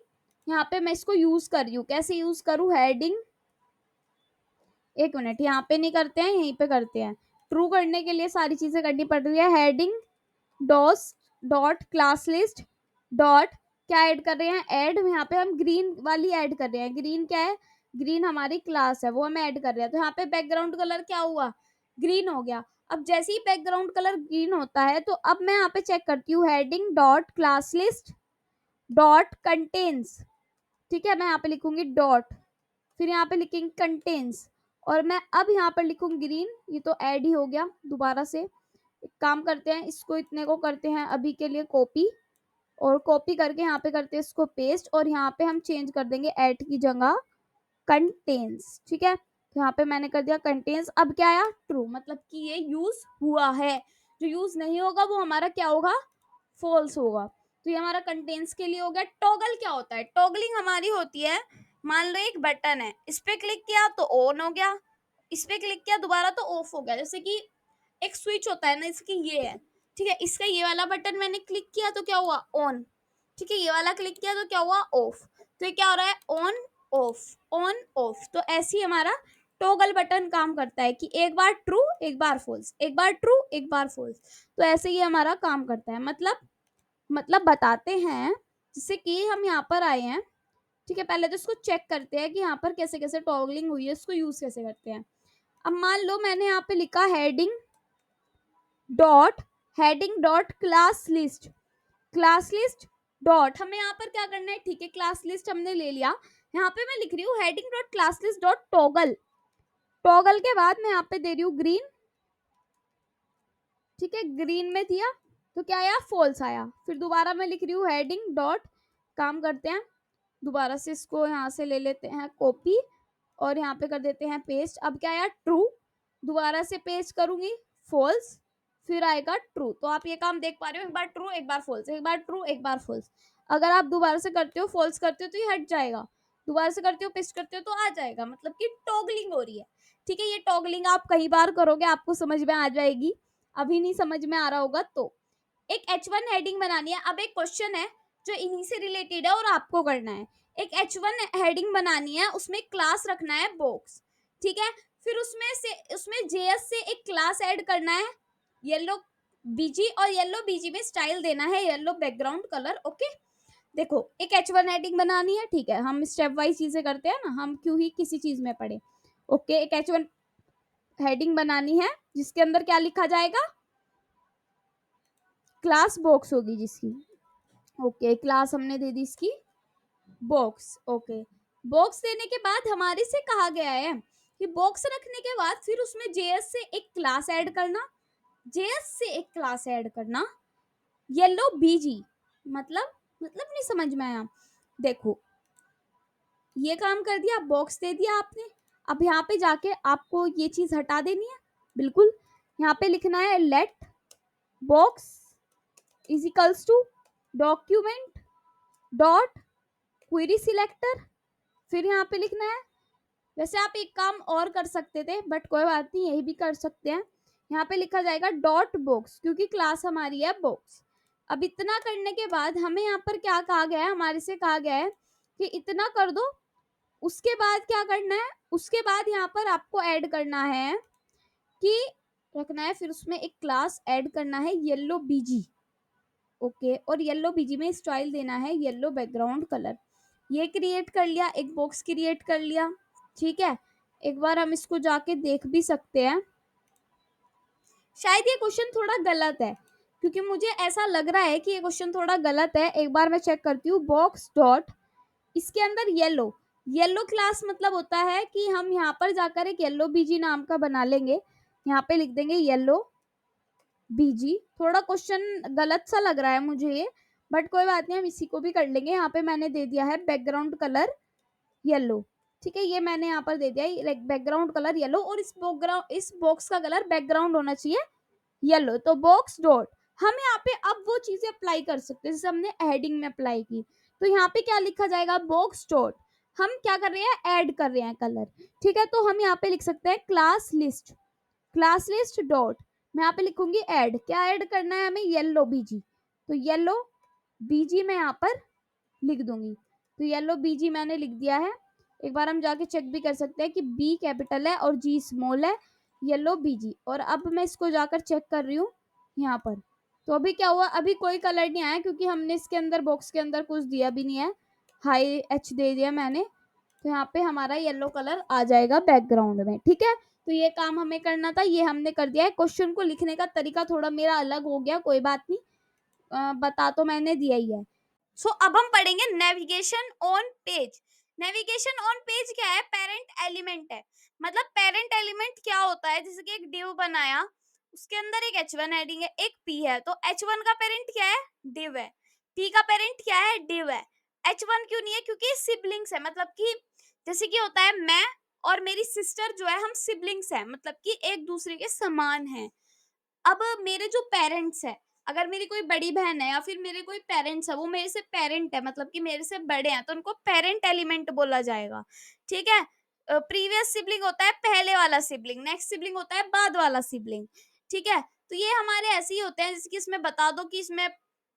यहाँ पे मैं इसको यूज कर रही हूँ, कैसे यूज करूँ, हेडिंग, एक मिनट, यहाँ पे नहीं करते हैं, यहीं पे करते हैं। ट्रू करने के लिए सारी चीजें करनी पड़ रही है, heading dos dot class list dot, क्या ऐड कर रहे हैं, ऐड, यहाँ पे हम ग्रीन वाली ऐड कर रहे हैं। ग्रीन क्या है, ग्रीन हमारी क्लास है, वो हम ऐड कर रहे हैं। तो यहाँ पे बैकग्राउंड कलर क्या हुआ, ग्रीन हो गया। अब जैसे ही बैकग्राउंड कलर ग्रीन होता है, तो अब मैं यहाँ पे चेक करती हूँ heading dot class list dot contains. ठीक है, मैं यहाँ पे लिखूंगी डॉट, फिर यहाँ पे लिखेंगे कंटेन्स, और मैं अब यहाँ पर लिखूंगी ग्रीन। ये तो ऐड ही हो गया। दोबारा से एक काम करते हैं, इसको इतने को करते हैं अभी के लिए कॉपी, और कॉपी करके यहाँ पे करते हैं इसको पेस्ट, और यहाँ पे हम चेंज कर देंगे एट की जगह कंटेन्स। ठीक है, तो यहाँ पे मैंने कर दिया कंटेन्स। अब क्या आया, ट्रू, मतलब कि ये यूज हुआ है। जो यूज नहीं होगा वो हमारा क्या होगा, फॉल्स होगा। तो ये हमारा कंटेन्स के लिए हो गया। टॉगल क्या होता है, टॉगलिंग हमारी होती है, मान लो एक बटन है, इस पे क्लिक किया तो ऑन हो गया, इस पे क्लिक किया दोबारा तो ऑफ हो गया। जैसे कि एक स्विच होता है ना, इसकी ये है, ठीक है, इसका ये वाला बटन मैंने क्लिक किया तो क्या हुआ, ऑन। ठीक है, ये वाला क्लिक किया तो क्या हुआ, ऑफ। तो ये क्या हो रहा है, ऑन ऑफ। तो ऐसे ही हमारा टॉगल बटन काम करता है कि एक बार ट्रू एक बार फॉल्स, एक बार ट्रू एक बार फॉल्स। तो ऐसे ही हमारा काम करता है। मतलब बताते हैं, जैसे कि हम यहाँ पर आए हैं, ठीक है, पहले तो इसको चेक करते हैं कि यहाँ पर कैसे कैसे टॉगलिंग हुई है, इसको यूज कैसे करते हैं। अब मान लो मैंने यहाँ पे लिखा heading dot class list dot, हमें यहाँ पर क्या करना है, ठीक है, क्लास लिस्ट हमने ले लिया। यहाँ पे मैं लिख रही हूँ heading dot class list dot toggle, toggle के बाद मैं यहाँ पे दे रही हूँ ग्रीन। ठीक है, ग्रीन में दिया तो क्या आया, फॉल्स आया। फिर दोबारा मैं लिख रही हूँ हेडिंग डॉट, काम करते हैं, दोबारा से इसको यहाँ से ले लेते हैं कॉपी, और यहाँ पे कर देते हैं पेस्ट। अब क्या आया, ट्रू, दोबारा से पेस्ट करूंगी, फॉल्स, फिर आएगा ट्रू। तो आप ये काम देख पा रहे हो, एक बार ट्रू एक बार फॉल्स, एक बार ट्रू एक बार फॉल्स। अगर आप दोबारा से करते हो, फॉल्स करते हो तो ये हट जाएगा, दोबारा से करते हो, पेस्ट करते हो तो आ जाएगा, मतलब कि टॉगलिंग हो रही है। ठीक है, ये टॉगलिंग आप कई बार करोगे आपको समझ में आ जाएगी, अभी नहीं समझ में आ रहा होगा तो। एक H1 हेडिंग बनानी है। अब एक क्वेश्चन है जो इन्हीं से रिलेटेड है और आपको करना है। एक H1 हेडिंग बनानी है, उसमें क्लास रखना है बॉक्स, ठीक है। फिर उसमें JS से एक क्लास ऐड करना है येलो बीजी, और येलो बीजी में स्टाइल देना है येलो बैकग्राउंड कलर। ओके, देखो एक H1 हेडिंग बनानी है, ठीक है, हम स्टेप वाइज चीजें करते हैं ना, हम क्यों ही किसी चीज में पढ़े। ओके, एक H1 हेडिंग बनानी है जिसके अंदर क्या लिखा जाएगा, क्लास बॉक्स होगी जिसकी। ओके, क्लास हमने दे दी इसकी बॉक्स। ओके, बॉक्स देने के बाद हमारे से कहा गया है कि बॉक्स रखने के बाद फिर उसमें JS से एक क्लास ऐड करना, JS से एक क्लास ऐड करना येलो बीजी, मतलब नहीं समझ में आया। देखो ये काम कर दिया, बॉक्स दे दिया आपने। अब यहाँ पे जाके आपको ये चीज हटा देनी है, बिल्कुल यहाँ पे लिखना है let box is equals to document dot query selector. फिर यहाँ पे लिखना है, वैसे आप एक काम और कर सकते थे बट कोई बात नहीं, यही भी कर सकते हैं। यहाँ पे लिखा जाएगा डॉट बॉक्स, क्योंकि क्लास हमारी है बॉक्स। अब इतना करने के बाद हमें यहाँ पर क्या कहा गया है, हमारे से कहा गया है कि इतना कर दो। उसके बाद क्या करना है, उसके बाद यहाँ पर आपको ऐड करना है कि रखना है, फिर उसमें एक क्लास ऐड करना है येलो बीजी। ओके, और येलो बीजी में स्टाइल देना है येलो बैकग्राउंड कलर। ये क्रिएट कर लिया, एक बॉक्स क्रिएट कर लिया, ठीक है। एक बार हम इसको जाके देख भी सकते हैं, शायद ये क्वेश्चन थोड़ा गलत है, क्योंकि मुझे ऐसा लग रहा है कि ये क्वेश्चन थोड़ा गलत है। एक बार मैं चेक करती हूँ, बॉक्स डॉट इसके अंदर येलो क्लास मतलब होता है कि हम यहाँ पर जाकर एक येलो बीजी नाम का बना लेंगे, यहाँ पे लिख देंगे येलो बीजी। थोड़ा क्वेश्चन गलत सा लग रहा है मुझे ये, बट कोई बात नहीं, हम इसी को भी कर लेंगे। यहाँ पे मैंने दे दिया है बैकग्राउंड कलर येलो, ठीक है, ये मैंने यहाँ पर दे दिया बैकग्राउंड कलर येलो, और इस बॉक्स का कलर बैकग्राउंड होना चाहिए येलो। तो बॉक्स डॉट हम यहाँ पे अब वो चीजें अप्लाई कर सकते हैं जैसे हमने हेडिंग में अप्लाई की। तो यहाँ पे क्या लिखा जाएगा, बॉक्स डॉट हम क्या कर रहे हैं, ऐड कर रहे हैं कलर, ठीक है। तो हम यहाँ पे लिख सकते हैं क्लास लिस्ट डॉट, मैं यहाँ पे लिखूंगी ऐड, क्या ऐड करना है हमें, येलो बीजी। तो येलो बीजी मैं यहाँ पर लिख दूंगी, तो येलो बीजी मैंने लिख दिया है। एक बार हम जाके चेक भी कर सकते हैं कि बी कैपिटल है और जी स्मॉल है, येलो बीजी। और अब मैं इसको जाकर चेक कर रही हूँ यहाँ पर, तो अभी क्या हुआ, अभी कोई कलर नहीं आया, क्योंकि हमने इसके अंदर बॉक्स के अंदर कुछ दिया भी नहीं है, हाई एच दे दिया मैंने। तो यहाँ पे हमारा येलो कलर आ जाएगा बैकग्राउंड में, ठीक है। तो ये काम हमें करना था, ये हमने कर दिया है। क्वेश्चन को लिखने का तरीका थोड़ा मेरा अलग हो गया, कोई बात नहीं, बता तो मैंने दिया ही है। सो अब हम पढ़ेंगे navigation on page. Navigation on page क्या है, पेरेंट एलिमेंट है। मतलब पेरेंट एलिमेंट क्या होता है, जैसे कि एक डिव बनाया, उसके अंदर एक H1 हेडिंग है, एक P है, तो H1 का पेरेंट क्या है, डिव है। P का पेरेंट क्या है, डिव है। H1 क्यों नहीं है, क्योंकि सिबलिंग्स है, मतलब कि जैसे कि होता है मैं और मेरी सिस्टर जो है, हम सिबलिंग्स हैं, मतलब कि एक दूसरे के समान हैं। अब मेरे जो पेरेंट्स है, अगर मेरी कोई बड़ी बहन है या फिर मेरे कोई पेरेंट्स है, वो मेरे से पेरेंट है, मतलब कि मेरे से बड़े हैं, तो उनको पेरेंट एलिमेंट बोला जाएगा, ठीक है। प्रीवियस सिबलिंग होता है पहले वाला सिबलिंग, नेक्स्ट सिबलिंग होता है बाद वाला सिबलिंग, ठीक है। तो ये हमारे ऐसे ही होते हैं, जैसे कि इसमें बता दो कि इसमें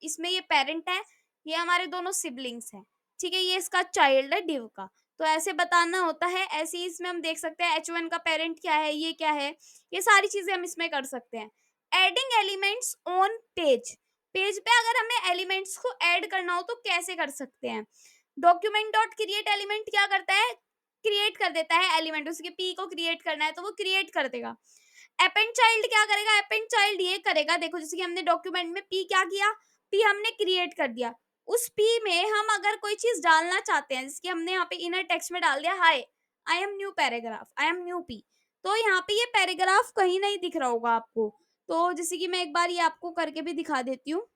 इसमें ये पेरेंट है, ये हमारे दोनों सिबलिंग्स हैं, ठीक है, ये इसका चाइल्ड है डिव का। तो ऐसे बताना होता है। ऐसे ही इसमें हम देख सकते हैं H1 का पेरेंट क्या है, ये क्या है, ये सारी चीजें हम इसमें कर सकते हैं। Adding elements on page, page पे अगर हमें एलिमेंट्स को ऐड करना हो तो कैसे कर सकते हैं। डॉक्यूमेंट डॉट क्रिएट एलिमेंट क्या करता है, क्रिएट कर देता है एलिमेंट, उसके पी को क्रिएट करना है तो वो क्रिएट कर देगा। अपेंड चाइल्ड क्या करेगा, अपेंड चाइल्ड ये करेगा, देखो जैसे कि हमने डॉक्यूमेंट में पी क्या किया, पी हमने क्रिएट कर दिया, उस पी में हम अगर कोई चीज डालना चाहते हैं, जैसे कि हमने यहाँ पे इनर टेक्स्ट में डाल दिया, hi I am new paragraph, I am new P, तो यहाँ पे ये पैराग्राफ कहीं नहीं दिख रहा होगा आपको। तो जैसे कि मैं एक बार ये आपको करके भी दिखा देती हूँ,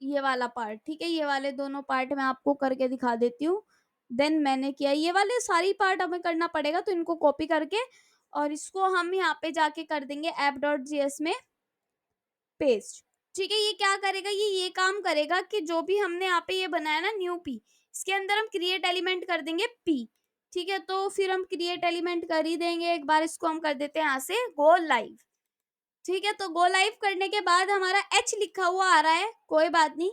ये वाला पार्ट, ठीक है, ये वाले दोनों पार्ट मैं आपको करके दिखा देती हूँ। देन मैंने किया, ये वाले सारी पार्ट हमें करना पड़ेगा, तो इनको कॉपी करके और इसको हम यहाँ पे जाके कर देंगे app.js में पेस्ट। ठीक है, ये क्या करेगा, ये काम करेगा कि जो भी हमने यहाँ पे ये बनाया ना न्यू पी, इसके अंदर हम क्रिएट एलिमेंट कर देंगे पी। ठीक है, तो फिर हम क्रिएट एलिमेंट कर ही देंगे, एक बार इसको हम कर देते हैं यहाँ से गो लाइव। ठीक है, तो गो लाइव करने के बाद हमारा एच लिखा हुआ आ रहा है, कोई बात नहीं।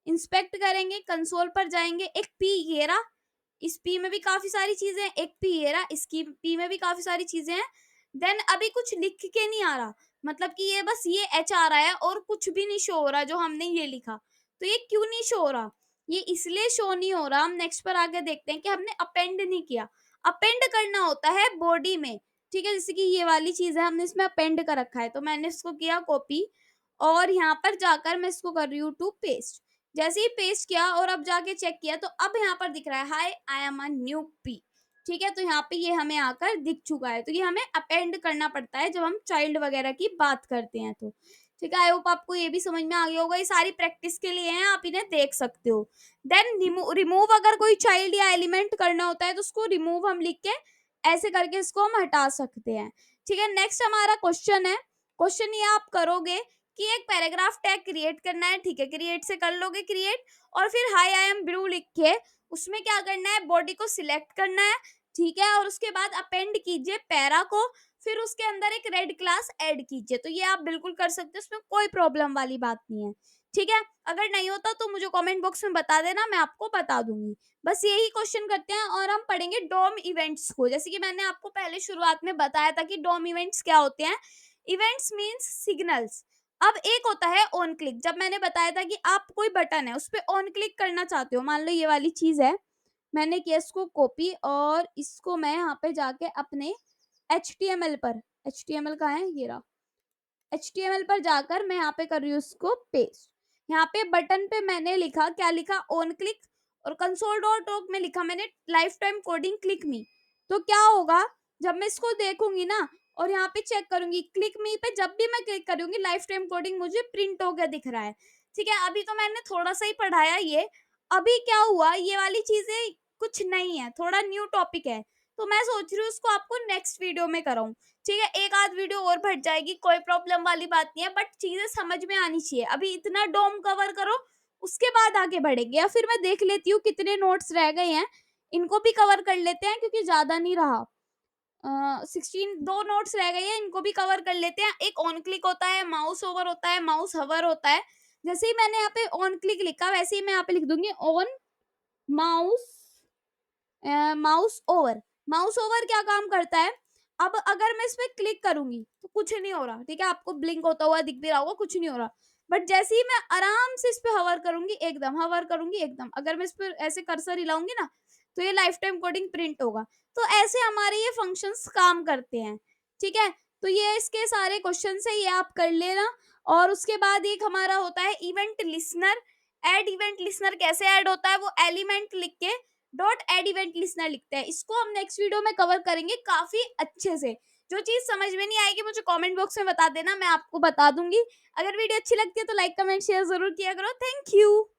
इंस्पेक्ट करेंगे, कंसोल पर जाएंगे, एक पी ये रहा, इस पी में भी काफी सारी चीजें हैं, एक पी ये रहा, इसकी पी में भी काफी सारी चीजें हैं। देन अभी कुछ लिख के नहीं आ रहा, मतलब कि ये बस ये एच आ रहा है और कुछ भी नहीं शो हो रहा जो हमने ये लिखा। तो ये क्यों नहीं शो हो रहा, ये इसलिए शो नहीं हो रहा, हम नेक्स्ट पर आके देखते हैं कि हमने अपेंड नहीं किया। अपेंड करना होता है बॉडी में। ठीक है, जैसे कि ये वाली चीज है, हमने इसमें अपेंड कर रखा है, तो मैंने इसको किया कॉपी और यहाँ पर जाकर मैं इसको कर रही हूँ टू पेस्ट। जैसे ही पेस्ट किया और अब जाके चेक किया तो अब यहाँ पर दिख रहा है hi I am a new P. ठीक है, तो यहाँ पे ये हमें आकर दिख चुका है। तो ये हमें अपेंड करना पड़ता है जब हम चाइल्ड वगैरह की बात करते हैं तो। ठीक है, आई होप आपको ये भी समझ में आ गया होगा, ये सारी प्रैक्टिस के लिए है, आप इन्हें देख सकते हो। देन रिमूव अगर कोई चाइल्ड या एलिमेंट करना होता है तो उसको रिमूव हम लिख के ऐसे करके इसको हम हटा सकते हैं। ठीक है, नेक्स्ट हमारा क्वेश्चन है। क्वेश्चन ये आप करोगे कि एक पैराग्राफ टैग क्रिएट करना है। ठीक है, क्रिएट से कर लोगे क्रिएट, और फिर हाई आई एम ब्लू लिख के उसमें क्या करना है, बॉडी को सिलेक्ट करना है। ठीक है, और उसके बाद अपेंड कीजिए पैरा को, फिर उसके अंदर एक रेड क्लास ऐड कीजिए। तो ये आप बिल्कुल कर सकते हो, इसमें कोई प्रॉब्लम वाली बात नहीं है। ठीक है, अगर नहीं होता तो मुझे कमेंट बॉक्स में बता देना, मैं आपको बता दूंगी। बस यही क्वेश्चन करते हैं और हम पढ़ेंगे डोम इवेंट्स को। जैसे कि मैंने आपको पहले शुरुआत में बताया था कि डोम इवेंट्स क्या होते हैं। Events means signals. अब एक होता है ऑन क्लिक, जब मैंने बताया था कि आप कोई बटन है उस पर ऑन क्लिक करना चाहते हो, मान लो ये वाली चीज है, मैंने किया इसको कॉपी और इसको मैं यहाँ पे जाके अपने HTML पर, HTML कहाँ है, ये रहा, HTML पर जाकर मैं यहाँ पे कर रही हूँ उसको पेस्ट। यहाँ पे बटन पे मैंने लिखा, क्या लिखा, ऑन क्लिक, और कंसोल डॉट लॉग में लिखा मैंने लाइफ टाइम कोडिंग क्लिक मी। तो क्या होगा, जब मैं इसको देखूंगी ना और यहाँ पे चेक करूंगी क्लिक मी पे, जब भी मैं क्लिक करूंगी लाइफ टाइम कोडिंग मुझे प्रिंट हो गया दिख रहा है। ठीक है, अभी तो मैंने थोड़ा सा ही पढ़ाया ये, अभी क्या हुआ, ये वाली चीजें कुछ नहीं है, थोड़ा न्यू टॉपिक है, तो मैं सोच रही हूँ उसको आपको नेक्स्ट वीडियो में कराऊं। ठीक है, एक आध वीडियो और बढ़ जाएगी, कोई प्रॉब्लम वाली बात नहीं है, बट चीजें समझ में आनी चाहिए। अभी इतना डोम कवर करो, उसके बाद आगे बढ़ेंगे, या फिर मैं देख लेती हूँ कितने नोट्स रह गए हैं, इनको भी कवर कर लेते हैं क्योंकि ज्यादा नहीं रहा। 16 दो नोट्स रह गए हैं, इनको भी कवर कर लेते हैं। एक ऑन क्लिक होता है, माउस ओवर होता है, माउस हवर होता है। जैसे ही मैंने यहाँ पे ऑन क्लिक लिखा वैसे ही मैं यहाँ पे लिख दूंगी on mouse, mouse over. Mouse over क्या काम करता है, अब अगर मैं इस पे क्लिक करूंगी तो कुछ नहीं हो रहा। ठीक है, आपको ब्लिंक होता हुआ दिख भी रहा होगा, कुछ नहीं हो रहा। बट जैसे ही मैं आराम से इस पे हवर करूंगी, एकदम हवर करूंगी एकदम, अगर मैं इस पे ऐसे कर्सर हिलाऊंगी ना तो ये लाइफ टाइम कोडिंग प्रिंट होगा। तो ऐसे हमारे ये फंक्शंस काम करते हैं। ठीक है, तो ये इसके सारे क्वेश्चन है, ये आप कर लेना। और उसके बाद एक हमारा होता है event listener. Add event listener कैसे ऐड होता है, वो एलिमेंट लिख के डॉट एड इवेंट लिसनर लिखते हैं। इसको हम नेक्स्ट वीडियो में कवर करेंगे काफी अच्छे से। जो चीज समझ में नहीं आएगी मुझे कमेंट बॉक्स में बता देना, मैं आपको बता दूंगी। अगर वीडियो अच्छी लगती है तो लाइक कमेंट शेयर जरूर किया करो। Thank you.